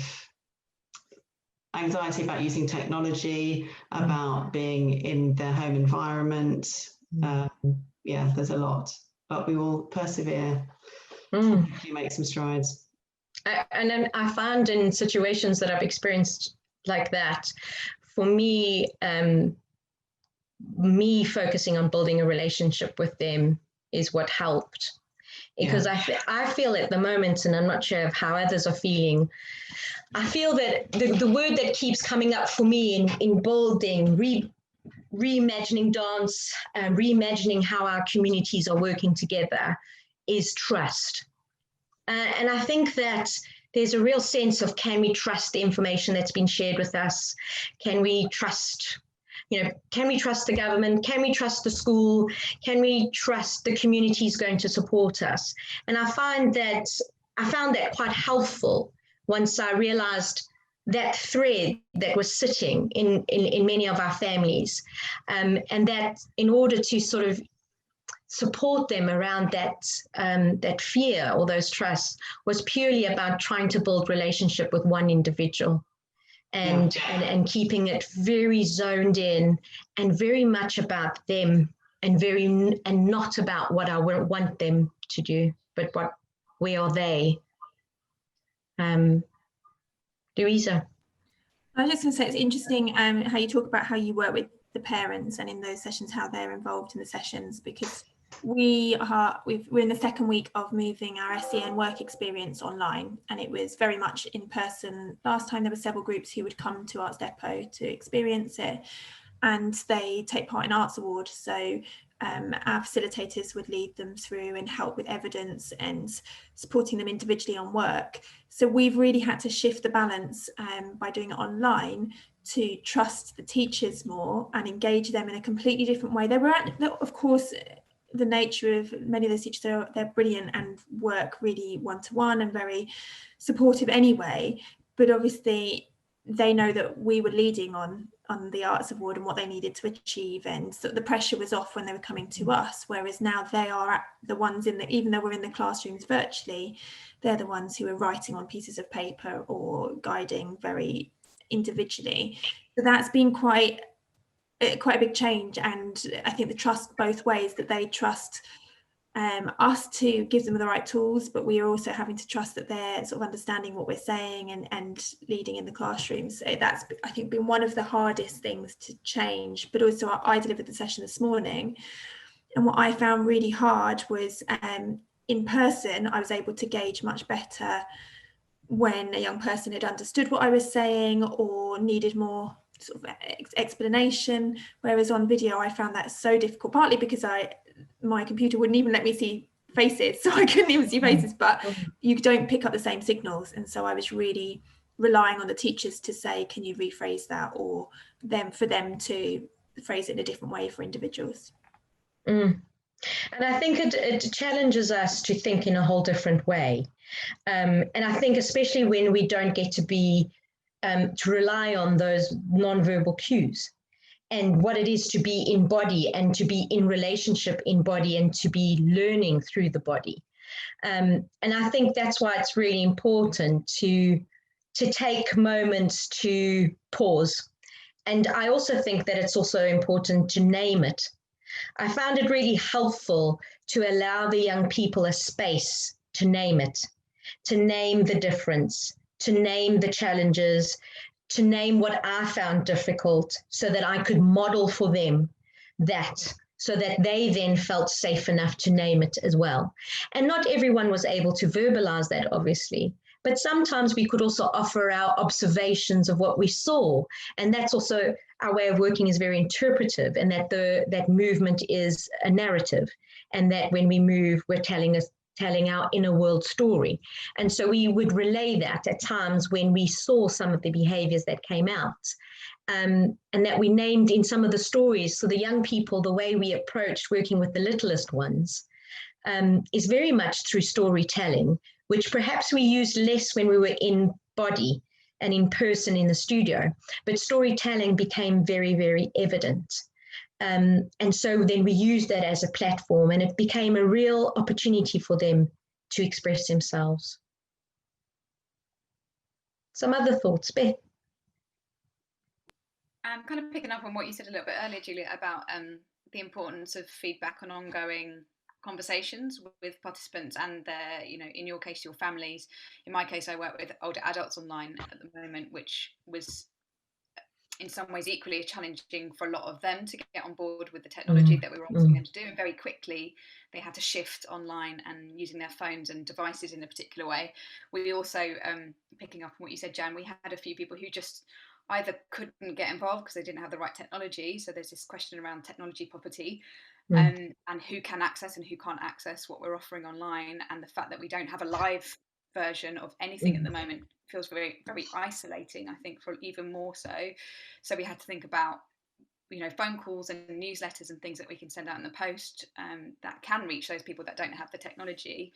anxiety about using technology, about being in their home environment. Yeah, there's a lot, but we will persevere to make some strides. And then I found in situations that I've experienced like that, for me, me focusing on building a relationship with them is what helped. Because I feel at the moment, and I'm not sure of how others are feeling, I feel that the word that keeps coming up for me in building, reimagining dance, reimagining how our communities are working together is trust. And I think that there's a real sense of, can we trust the information that's been shared with us? Can we trust, can we trust the government? Can we trust the school? Can we trust the communities going to support us? And I found that quite helpful once I realized that thread that was sitting in many of our families, and that in order to sort of support them around that fear or those trusts was purely about trying to build relationship with one individual and keeping it very zoned in and very much about them and not about what I want them to do, but where are they? Louisa. I was just going to say, it's interesting how you talk about how you work with the parents and in those sessions how they're involved in the sessions, because we're in the second week of moving our SEN work experience online, and it was very much in person. Last time there were several groups who would come to Arts Depot to experience it, and they take part in Arts Award. So our facilitators would lead them through and help with evidence and supporting them individually on work. So we've really had to shift the balance by doing it online to trust the teachers more and engage them in a completely different way. Of course, the nature of many of those teachers, they're brilliant and work really one-to-one and very supportive anyway, but obviously they know that we were leading on the Arts Award and what they needed to achieve, and so the pressure was off when they were coming to us, whereas now they are the ones even though we're in the classrooms virtually, they're the ones who are writing on pieces of paper or guiding very individually. So that's been quite a big change, and I think the trust both ways, that they trust us to give them the right tools, but we are also having to trust that they're sort of understanding what we're saying and leading in the classrooms. So that's, I think, been one of the hardest things to change. But also I delivered the session this morning, and what I found really hard was in person I was able to gauge much better when a young person had understood what I was saying or needed more sort of explanation, whereas on video I found that so difficult, partly because my computer wouldn't even let me see faces, so I couldn't even see faces, but you don't pick up the same signals, and so I was really relying on the teachers to say, can you rephrase that, or for them to phrase it in a different way for individuals. And I think it challenges us to think in a whole different way, and I think especially when we don't get to rely on those non-verbal cues and what it is to be in body and to be in relationship in body and to be learning through the body. And I think that's why it's really important to take moments to pause. And I also think that it's also important to name it. I found it really helpful to allow the young people a space to name it, to name the difference, to name the challenges, to name what I found difficult, so that I could model for them that, so that they then felt safe enough to name it as well. And not everyone was able to verbalize that, obviously, but sometimes we could also offer our observations of what we saw. And that's also our way of working is very interpretive, and that movement is a narrative, and that when we move, we're telling our inner world story. And so we would relay that at times when we saw some of the behaviors that came out, and that we named in some of the stories. So the young people, the way we approached working with the littlest ones is very much through storytelling, which perhaps we used less when we were in body and in person in the studio, but storytelling became very, very evident. And so then we used that as a platform, and it became a real opportunity for them to express themselves. Some other thoughts, Beth? Kind of picking up on what you said a little bit earlier, Juliet, about the importance of feedback on ongoing conversations with participants and their, you know, in your case, your families. In my case, I work with older adults online at the moment, which was in some ways equally challenging for a lot of them to get on board with the technology that we were asking them to do. And very quickly, they had to shift online and using their phones and devices in a particular way. We also, picking up on what you said, Jan, we had a few people who just either couldn't get involved because they didn't have the right technology. So there's this question around technology property and who can access and who can't access what we're offering online. And the fact that we don't have a live version of anything at the moment feels very, very isolating, I think, for even more so. So we had to think about, you know, phone calls and newsletters and things that we can send out in the post that can reach those people that don't have the technology.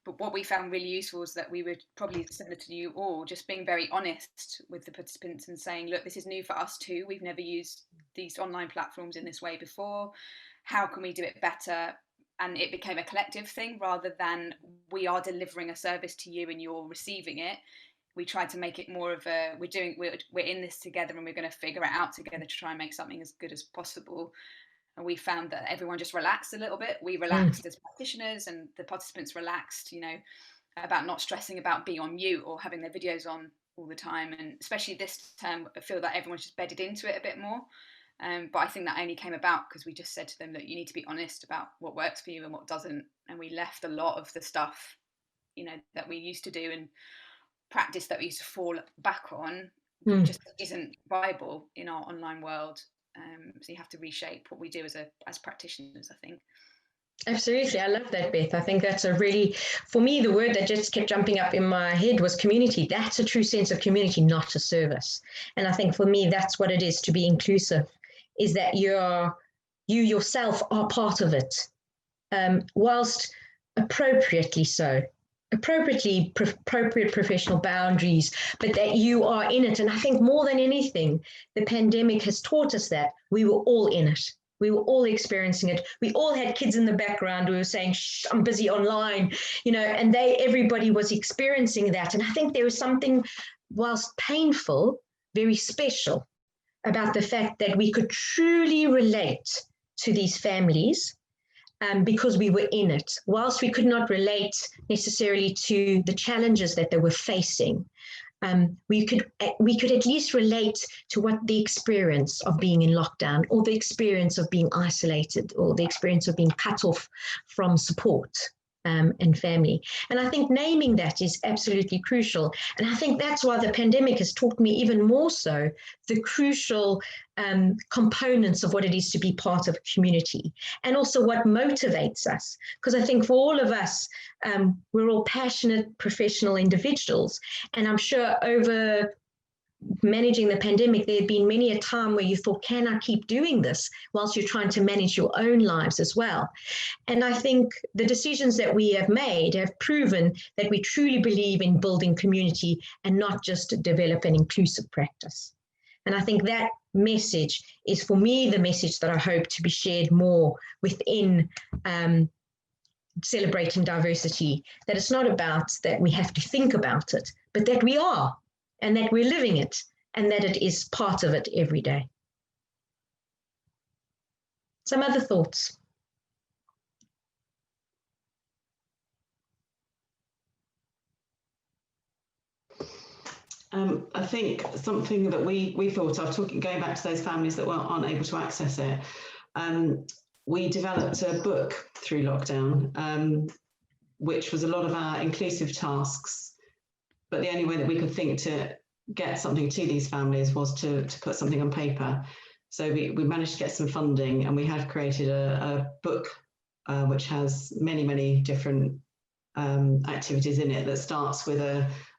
But what we found really useful was that we would, probably similar to you all, just being very honest with the participants and saying, look, this is new for us too. We've never used these online platforms in this way before. How can we do it better? And it became a collective thing rather than we are delivering a service to you and you're receiving it. We tried to make it more of a, we're in this together and we're going to figure it out together to try and make something as good as possible. And we found that everyone just relaxed a little bit. We relaxed as practitioners, and the participants relaxed, you know, about not stressing about being on mute or having their videos on all the time. And especially this term, I feel that everyone's just bedded into it a bit more. But I think that only came about because we just said to them that you need to be honest about what works for you and what doesn't. And we left a lot of the stuff, you know, that we used to do and practice that we used to fall back on just isn't viable in our online world. So you have to reshape what we do as practitioners, I think. Absolutely. I love that, Beth. I think that's a really, for me, the word that just kept jumping up in my head was community. That's a true sense of community, not a service. And I think for me, that's what it is to be inclusive, is that you yourself are part of it, whilst appropriately so. Appropriate professional boundaries, but that you are in it. And I think more than anything, the pandemic has taught us that we were all in it. We were all experiencing it. We all had kids in the background who were saying, shh, I'm busy online, you know, and everybody was experiencing that. And I think there was something, whilst painful, very special about the fact that we could truly relate to these families because we were in it. Whilst we could not relate necessarily to the challenges that they were facing, we could at least relate to what the experience of being in lockdown, or the experience of being isolated, or the experience of being cut off from support and family. And I think naming that is absolutely crucial. And I think that's why the pandemic has taught me even more so the crucial components of what it is to be part of a community, and also what motivates us. Because I think for all of us, we're all passionate professional individuals. And I'm sure over managing the pandemic, there had been many a time where you thought, can I keep doing this whilst you're trying to manage your own lives as well? And I think the decisions that we have made have proven that we truly believe in building community and not just develop an inclusive practice. And I think that message is, for me, the message that I hope to be shared more within celebrating diversity, that it's not about that we have to think about it, but that we are, and that we're living it, and that it is part of it every day. Some other thoughts? I think something that we thought of, going back to those families that aren't able to access it, we developed a book through lockdown, which was a lot of our inclusive tasks. But the only way that we could think to get something to these families was to put something on paper. So we managed to get some funding, and we have created a book which has many, many different activities in it, that starts with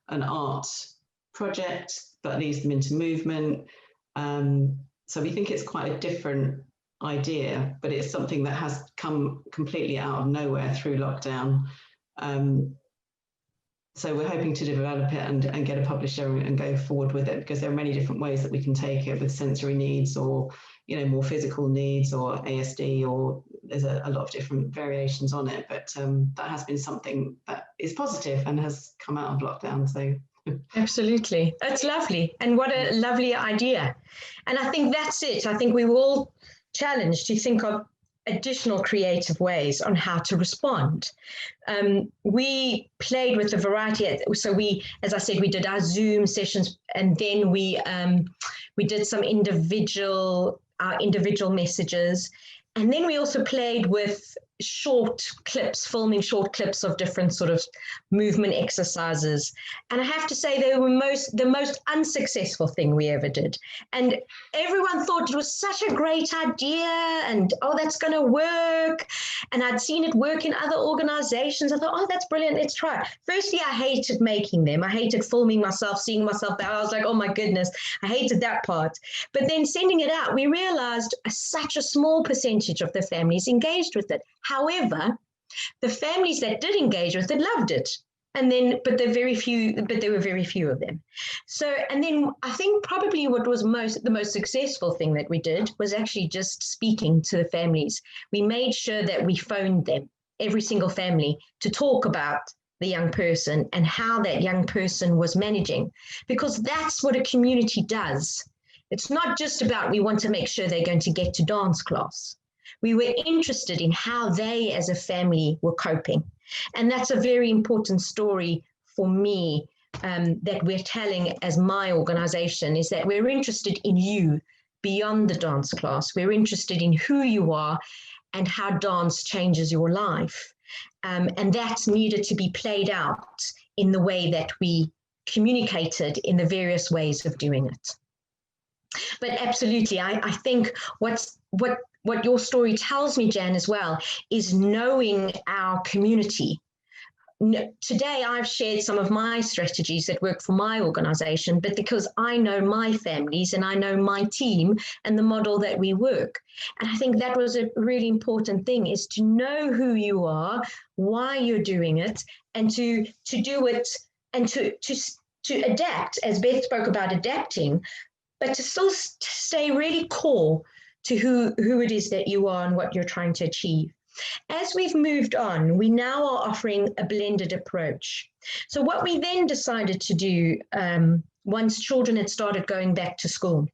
an art project that leads them into movement. So we think it's quite a different idea, but it's something that has come completely out of nowhere through lockdown. So we're hoping to develop it and get a publisher and go forward with it, because there are many different ways that we can take it, with sensory needs, or, you know, more physical needs, or ASD, or there's a lot of different variations on it. But that has been something that is positive and has come out of lockdown. So Absolutely. It's lovely. And what a lovely idea. And I think that's it. I think we were all challenged to think of additional creative ways on how to respond. We played with a variety. So we, as I said, we did our Zoom sessions, and then we did some individual messages. And then we also played with filming short clips of different sort of movement exercises. And I have to say they were the most unsuccessful thing we ever did. And everyone thought it was such a great idea and, oh, that's going to work. And I'd seen it work in other organizations. I thought, oh, that's brilliant. Let's try it. Firstly, I hated making them. I hated filming myself, seeing myself there. I was like, oh my goodness, I hated that part. But then sending it out, we realized such a small percentage of the families engaged with it. However, the families that did engage with it loved it. And then, but there were very few of them. So, and then I think probably what was the most successful thing that we did was actually just speaking to the families. We made sure that we phoned them, every single family, to talk about the young person and how that young person was managing, because that's what a community does. It's not just about we want to make sure they're going to get to dance class. We were interested in how they as a family were coping. And that's a very important story for me that we're telling as my organization, is that we're interested in you beyond the dance class. We're interested in who you are and how dance changes your life. And that needed to be played out in the way that we communicated in the various ways of doing it. But absolutely, I think what your story tells me, Jan, as well, is knowing our community. Today, I've shared some of my strategies that work for my organization, but because I know my families and I know my team and the model that we work. And I think that was a really important thing, is to know who you are, why you're doing it, and to do it and to adapt, as Beth spoke about adapting, but to still stay really core to who it is that you are and what you're trying to achieve. As we've moved on, we now are offering a blended approach. So what we then decided to do, once children had started going back to school,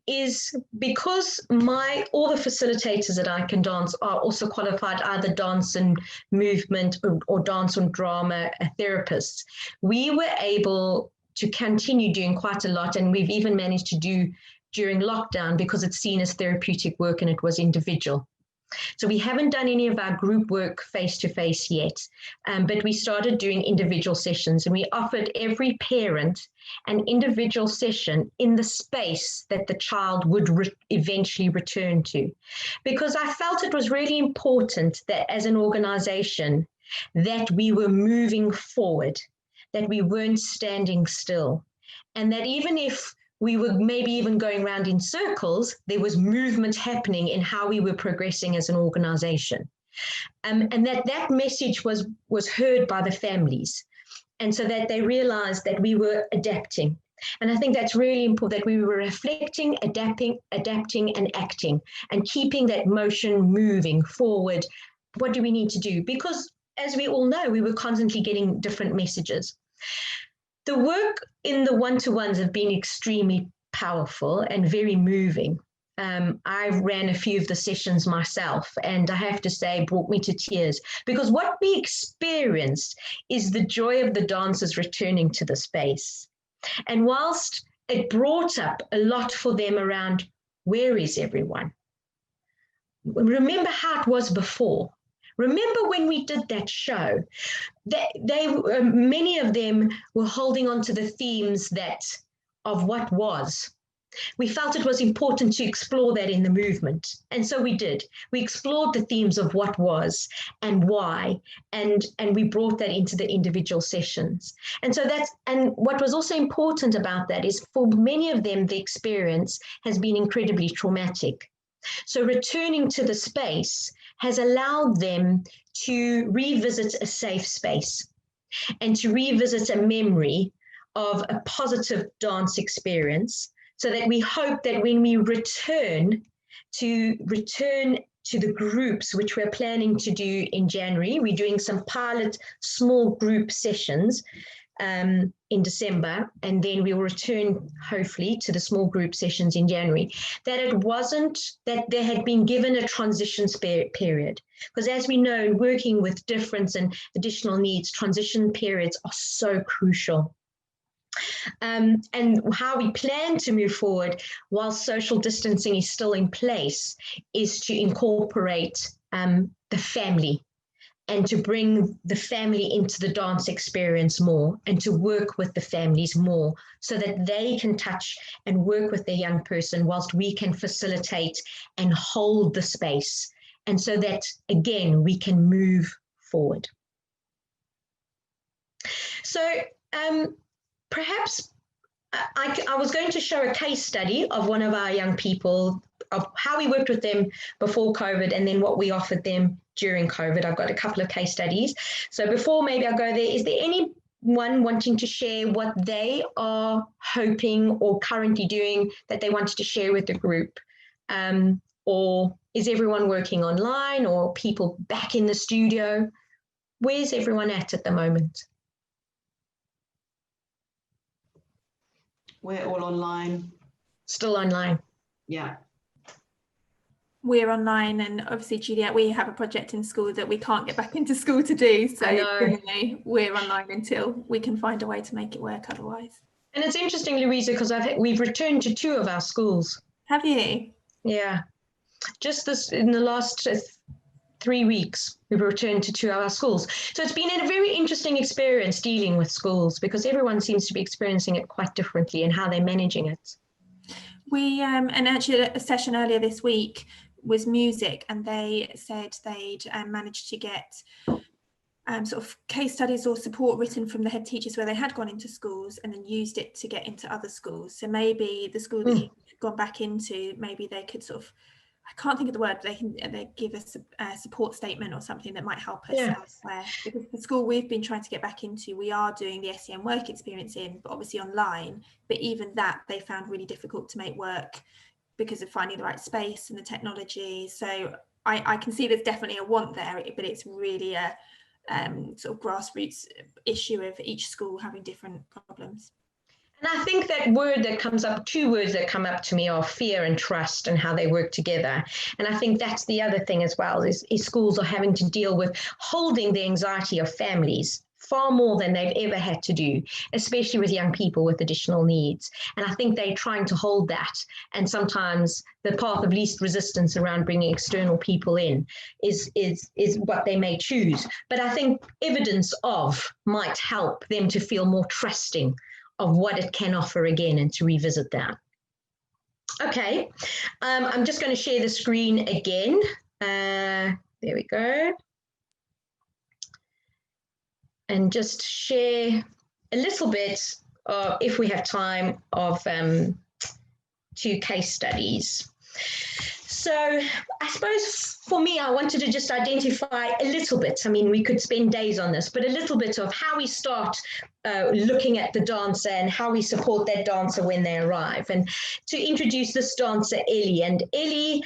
is because all the facilitators at icandance are also qualified either dance and movement or dance and drama therapists, we were able to continue doing quite a lot, and we've even managed to do during lockdown, because it's seen as therapeutic work and it was individual. So we haven't done any of our group work face-to-face yet, but we started doing individual sessions, and we offered every parent an individual session in the space that the child would eventually return to. Because I felt it was really important that as an organization that we were moving forward, that we weren't standing still, and that even if we were maybe even going around in circles, there was movement happening in how we were progressing as an organization. And that message was heard by the families. And so that they realized that we were adapting. And I think that's really important, that we were reflecting, adapting and acting, and keeping that motion moving forward. What do we need to do? Because as we all know, we were constantly getting different messages. The work in the one-to-ones have been extremely powerful and very moving. I ran a few of the sessions myself, and I have to say, it brought me to tears, because what we experienced is the joy of the dancers returning to the space. And whilst it brought up a lot for them around, where is everyone? Remember how it was before. Remember when we did that show, many of them were holding on to the themes of what was. We felt it was important to explore that in the movement. And so we did. We explored the themes of what was and why, and we brought that into the individual sessions. And so and what was also important about that is, for many of them, the experience has been incredibly traumatic. So returning to the space has allowed them to revisit a safe space and to revisit a memory of a positive dance experience, so that we hope that when we return to the groups, which we're planning to do in January, we're doing some pilot small group sessions in December, and then we will return hopefully to the small group sessions in January, that it wasn't that they had been given a transition period. Because as we know, working with difference and additional needs, transition periods are so crucial. And how we plan to move forward while social distancing is still in place is to incorporate the family, and to bring the family into the dance experience more, and to work with the families more so that they can touch and work with the young person whilst we can facilitate and hold the space. And so that, again, we can move forward. So perhaps I was going to show a case study of one of our young people, of how we worked with them before COVID and then what we offered them during COVID. I've got a couple of case studies. So before maybe I go there, is there anyone wanting to share what they are hoping or currently doing that they wanted to share with the group? Or is everyone working online, or people back in the studio? Where's everyone at the moment? We're all online. Still online? Yeah. We're online, and obviously, Juliet, we have a project in school that we can't get back into school to do. So similarly, we're online until we can find a way to make it work otherwise. And it's interesting, Louisa, because we've returned to 2 of our schools. Have you? Yeah. Just in the last 3 weeks, we've returned to 2 of our schools. So it's been a very interesting experience dealing with schools, because everyone seems to be experiencing it quite differently and how they're managing it. We, and actually a session earlier this week was music, and they said they'd managed to get sort of case studies or support written from the head teachers where they had gone into schools and then used it to get into other schools. So maybe the school that you've gone back into, maybe they could sort of, I can't think of the word, but they give us a support statement or something that might help us elsewhere. Because the school we've been trying to get back into, we are doing the SEN work experience in, but obviously online. But even that they found really difficult to make work because of finding the right space and the technology. So I can see there's definitely a want there, but it's really a sort of grassroots issue of each school having different problems. And I think that word that comes up, 2 words that come up to me are fear and trust, and how they work together. And I think that's the other thing as well, is schools are having to deal with holding the anxiety of families far more than they've ever had to do, especially with young people with additional needs. And I think they're trying to hold that. And sometimes the path of least resistance around bringing external people in is what they may choose. But I think evidence of might help them to feel more trusting of what it can offer again, and to revisit that. Okay, I'm just going to share the screen again. There we go. And just share a little bit, if we have time, of 2 case studies. So I suppose for me, I wanted to just identify a little bit. I mean, we could spend days on this, but a little bit of how we start looking at the dancer and how we support that dancer when they arrive. And to introduce this dancer, Ellie. And Ellie,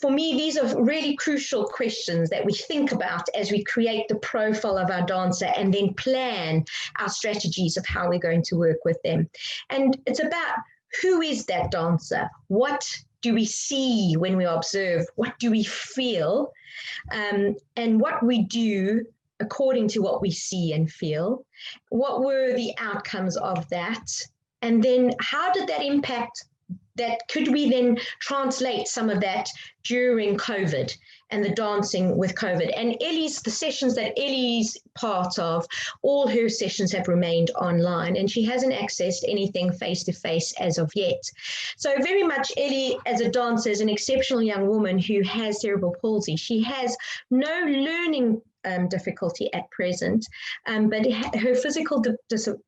for me, these are really crucial questions that we think about as we create the profile of our dancer and then plan our strategies of how we're going to work with them. And it's about, who is that dancer? What do we see when we observe? What do we feel? And what we do according to what we see and feel? What were the outcomes of that? And then how did that impact that? Could we then translate some of that during COVID and the dancing with COVID? And the sessions that Ellie's part of, all her sessions have remained online, and she hasn't accessed anything face-to-face as of yet. So very much Ellie, as a dancer, is an exceptional young woman who has cerebral palsy. She has no learning difficulty at present, but her physical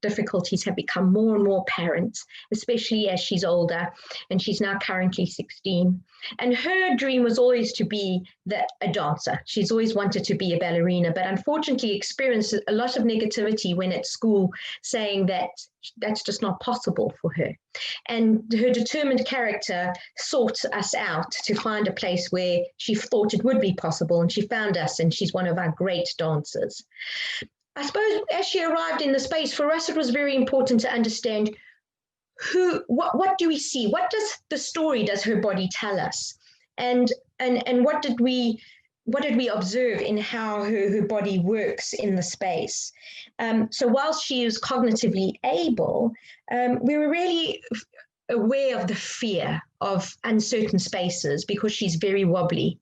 difficulties have become more and more apparent, especially as she's older, and she's now currently 16. And her dream was always to be a dancer. She's always wanted to be a ballerina, but unfortunately experienced a lot of negativity when at school, saying that that's just not possible for her. And her determined character sought us out to find a place where she thought it would be possible, and she found us, and she's one of our great dancers. I suppose as she arrived in the space, for us, it was very important to understand what do we see? What does the story, does her body tell us? And what did we observe in how her body works in the space? So whilst she is cognitively able, we were really aware of the fear of uncertain spaces because she's very wobbly.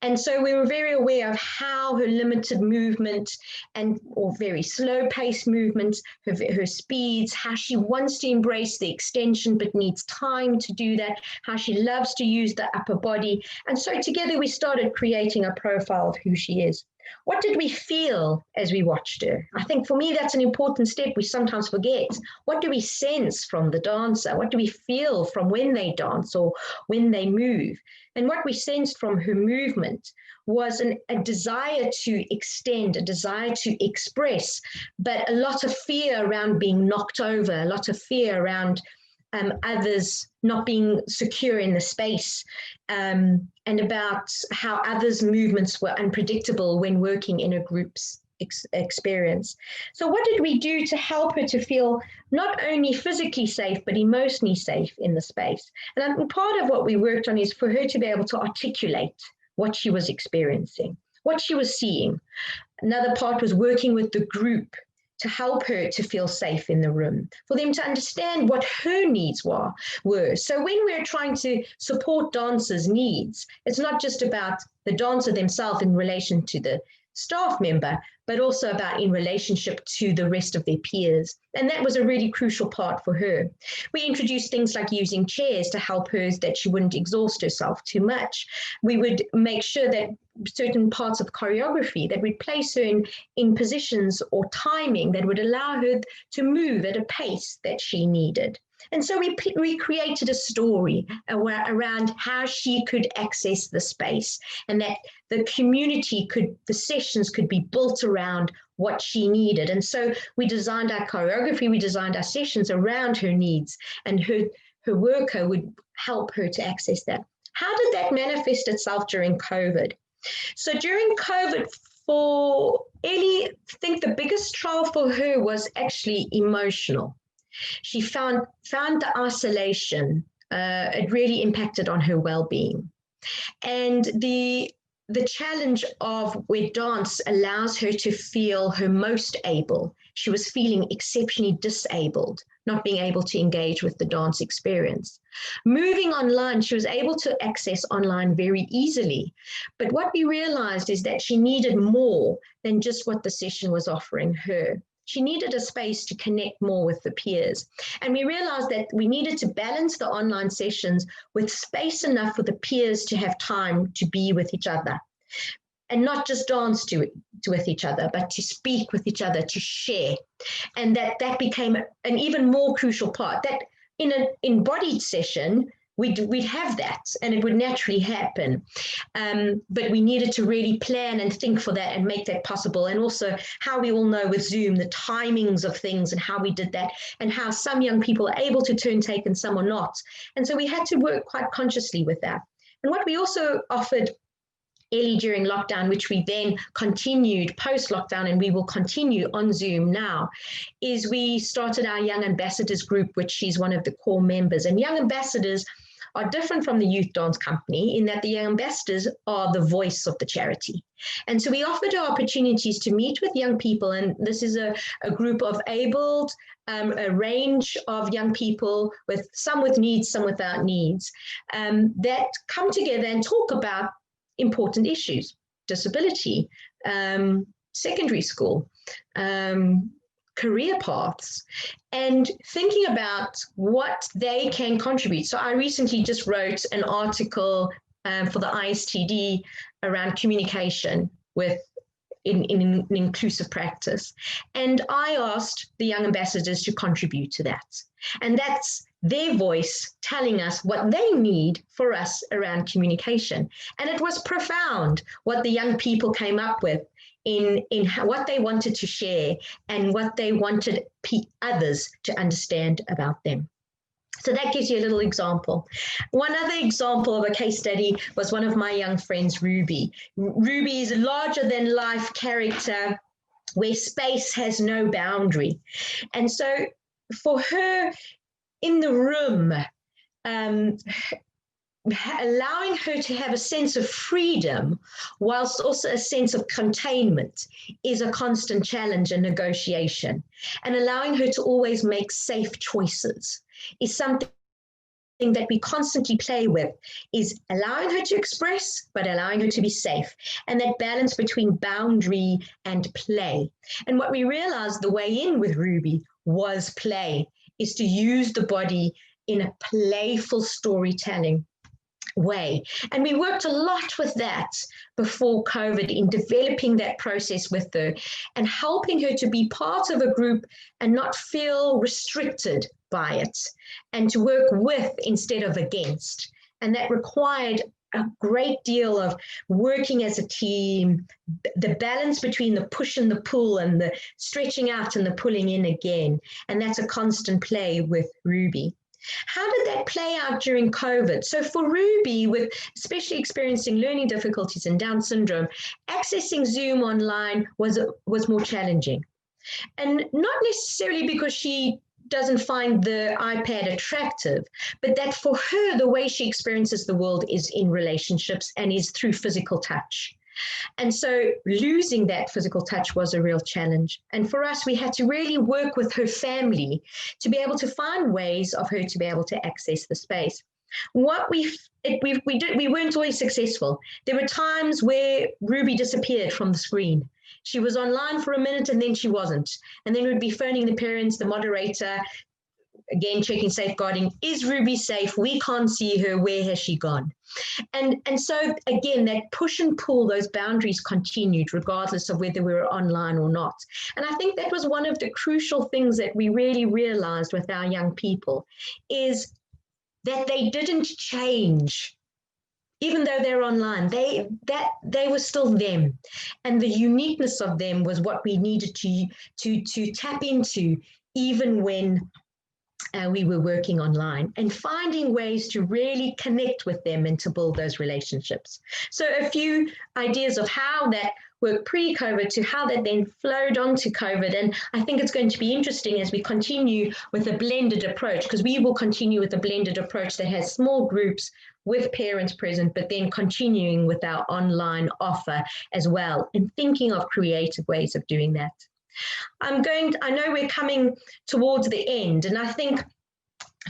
And so we were very aware of how her limited movement or very slow paced movements, her speeds, how she wants to embrace the extension but needs time to do that, how she loves to use the upper body. And so together we started creating a profile of who she is. What did we feel as we watched her? I think for me, that's an important step we sometimes forget. What do we sense from the dancer? What do we feel from when they dance or when they move? And what we sensed from her movement was a desire to extend, a desire to express, but a lot of fear around being knocked over, a lot of fear around others not being secure in the space, and about how others' movements were unpredictable when working in a group's experience. So what did we do to help her to feel not only physically safe, but emotionally safe in the space? And part of what we worked on is for her to be able to articulate what she was experiencing, what she was seeing. Another part was working with the group to help her to feel safe in the room, for them to understand what her needs were. So when we're trying to support dancers' needs, it's not just about the dancer themselves in relation to the staff member, but also about in relationship to the rest of their peers. And that was a really crucial part for her. We introduced things like using chairs to help her that she wouldn't exhaust herself too much. We would make sure that certain parts of choreography, that we'd place her in positions or timing that would allow her to move at a pace that she needed. And so we created a story around how she could access the space, and that the community the sessions could be built around what she needed. And so we designed our choreography, we designed our sessions around her needs, and her worker would help her to access that. How did that manifest itself during COVID? So during COVID, for Ellie, I think the biggest trial for her was actually emotional. She found the isolation, it really impacted on her well-being. And the challenge of where dance allows her to feel her most able. She was feeling exceptionally disabled, not being able to engage with the dance experience. Moving online, she was able to access online very easily. But what we realized is that she needed more than just what the session was offering her. She needed a space to connect more with the peers. And we realized that we needed to balance the online sessions with space enough for the peers to have time to be with each other. And not just dance with each other, but to speak with each other, to share. And that became an even more crucial part. That in an embodied session, we'd have that and it would naturally happen. But we needed to really plan and think for that and make that possible. And also how we all know with Zoom, the timings of things and how we did that and how some young people are able to turn take and some are not. And so we had to work quite consciously with that. And what we also offered Ellie during lockdown, which we then continued post-lockdown and we will continue on Zoom now, is we started our Young Ambassadors group, which she's one of the core members. And Young Ambassadors are different from the Youth Dance Company in that the Young Ambassadors are the voice of the charity. And so we offered her opportunities to meet with young people, and this is a group of abled, a range of young people, with some with needs, some without needs, that come together and talk about important issues: disability, secondary school, career paths, and thinking about what they can contribute. So I recently just wrote an article for the ISTD around communication in an inclusive practice. And I asked the Young Ambassadors to contribute to that. And that's their voice telling us what they need for us around communication. And it was profound what the young people came up with in what they wanted to share and what they wanted others to understand about them. So that gives you a little example. One other example of a case study was one of my young friends, Ruby. Ruby is a larger than life character where space has no boundary. And so for her in the room, allowing her to have a sense of freedom whilst also a sense of containment is a constant challenge and negotiation. And allowing her to always make safe choices is something that we constantly play with, is allowing her to express, but allowing her to be safe. And that balance between boundary and play. And what we realized the way in with Ruby was play, is to use the body in a playful storytelling way. And we worked a lot with that before COVID in developing that process with her and helping her to be part of a group and not feel restricted by it, and to work with instead of against. And that required a great deal of working as a team, the balance between the push and the pull and the stretching out and the pulling in again. And that's a constant play with Ruby. How did that play out during COVID? So for Ruby, with especially experiencing learning difficulties and Down syndrome, accessing Zoom online was more challenging. And not necessarily because she doesn't find the iPad attractive, but that for her, the way she experiences the world is in relationships and is through physical touch. And so losing that physical touch was a real challenge. And for us, we had to really work with her family to be able to find ways of her to be able to access the space. What we weren't always successful. There were times where Ruby disappeared from the screen. She was online for a minute and then she wasn't. And then we'd be phoning the parents, the moderator, again, checking safeguarding. Is Ruby safe? We can't see her. Where has she gone? And so, again, that push and pull, those boundaries continued regardless of whether we were online or not. And I think that was one of the crucial things that we really realized with our young people, is that they didn't change. Even though they're online, they were still them. And the uniqueness of them was what we needed to tap into, even when we were working online, and finding ways to really connect with them and to build those relationships. So a few ideas of how that worked pre-COVID to how that then flowed onto COVID. And I think it's going to be interesting as we continue with a blended approach, because we will continue with a blended approach that has small groups with parents present, but then continuing with our online offer as well, and thinking of creative ways of doing that. I know we're coming towards the end, and I think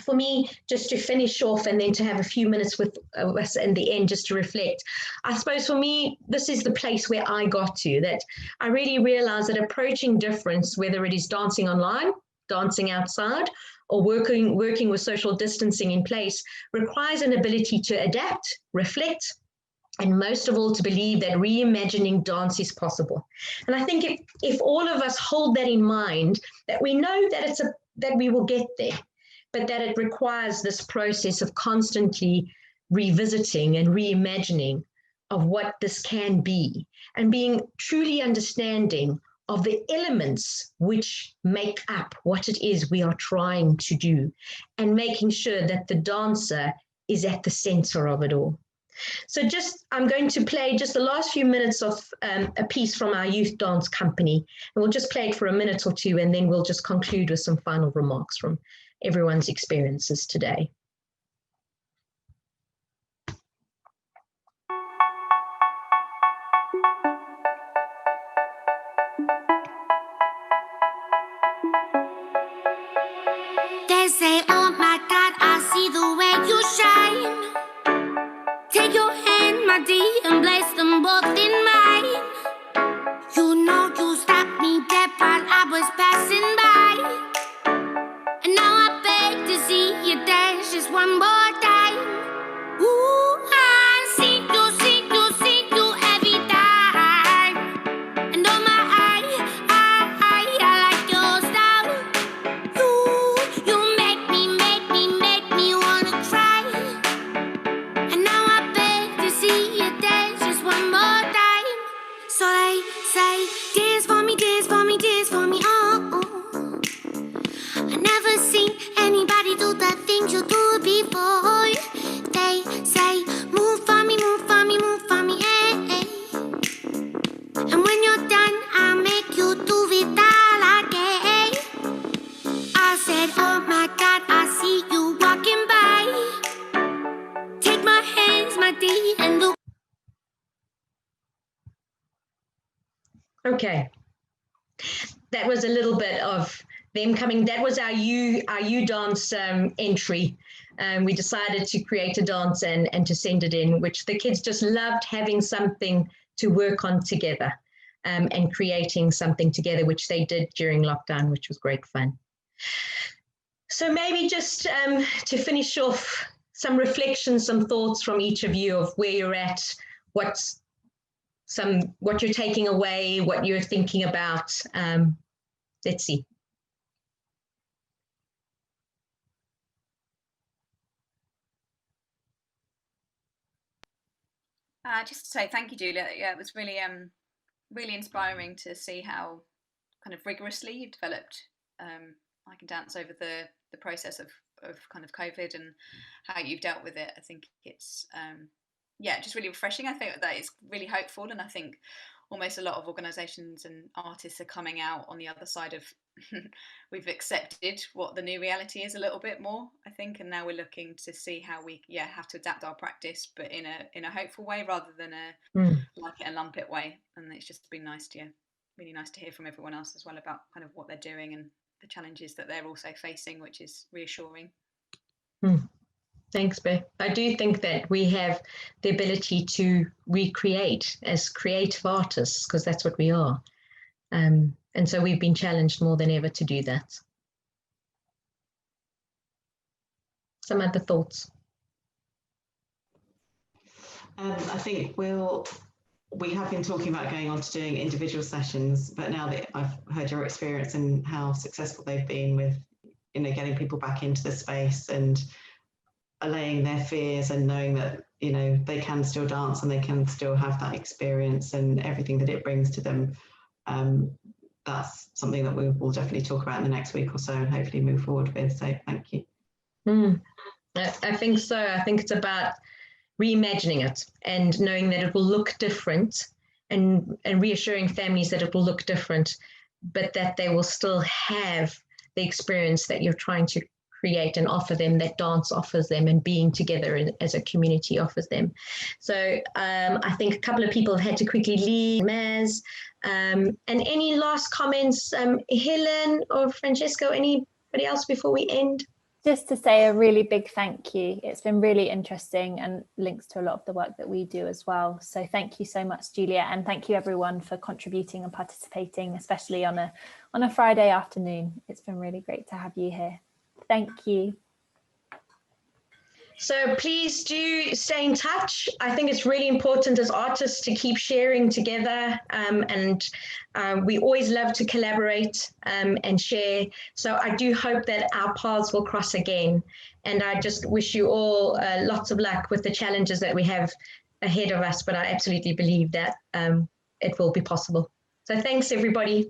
for me, just to finish off and then to have a few minutes with us in the end, just to reflect, I suppose for me, this is the place where I got to, that I really realized that approaching difference, whether it is dancing online, dancing outside, or working with social distancing in place, requires an ability to adapt, reflect, and most of all, to believe that reimagining dance is possible. And I think if all of us hold that in mind, that we know that that we will get there, but that it requires this process of constantly revisiting and reimagining of what this can be, and being truly understanding of the elements which make up what it is we are trying to do, and making sure that the dancer is at the center of it all. So I'm going to play just the last few minutes of a piece from our youth dance company, and we'll just play it for a minute or two, and then we'll just conclude with some final remarks from everyone's experiences today. They say, oh my God, I see the way you shine. Take your hand, my dear, and place them both in mine. You know you stopped me dead while I was passing by. And now I beg to see you dance just one more time. Ooh, I see you every time. And oh my, I like your style. You make me wanna cry. And now I beg to see you dance just one more time. So they say, dance for me, oh, oh. Okay. That was a little bit of them coming. That was our U dance entry. We decided to create a dance and to send it in, which the kids just loved, having something to work on together and creating something together, which they did during lockdown, which was great fun. So maybe just to finish off, some reflections, some thoughts from each of you of where you're at, what you're taking away, what you're thinking about. Let's see. Just to say thank you, Juliet. Yeah, it was really really inspiring to see how kind of rigorously you've developed icandance over the process of kind of COVID and how you've dealt with it. I think it's just really refreshing. I think that it's really hopeful, and I think almost a lot of organisations and artists are coming out on the other side of we've accepted what the new reality is a little bit more, I think, and now we're looking to see how we have to adapt our practice, but in a hopeful way rather than a like it and lump it way. And it's just been nice to really nice to hear from everyone else as well about kind of what they're doing and the challenges that they're also facing, which is reassuring. Thanks, Beth. I do think that we have the ability to recreate as creative artists, because that's what we are. And so we've been challenged more than ever to do that. Some other thoughts? I think we have been talking about going on to doing individual sessions, but now that I've heard your experience and how successful they've been with, getting people back into the space and allaying their fears and knowing that, they can still dance and they can still have that experience and everything that it brings to them. That's something that we will definitely talk about in the next week or so and hopefully move forward with. So thank you. I think so. I think it's about reimagining it and knowing that it will look different and reassuring families that it will look different, but that they will still have the experience that you're trying to create and offer them, that dance offers them, and being together as a community offers them. So I think a couple of people have had to quickly leave. Maz, and any last comments, Helen or Francesco, anybody else before we end? Just to say a really big thank you. It's been really interesting and links to a lot of the work that we do as well. So thank you so much, Juliet, and thank you everyone for contributing and participating, especially on a Friday afternoon. It's been really great to have you here. Thank you. So please do stay in touch. I think it's really important as artists to keep sharing together, and we always love to collaborate and share. So I do hope that our paths will cross again. And I just wish you all lots of luck with the challenges that we have ahead of us, but I absolutely believe that it will be possible. So thanks, everybody.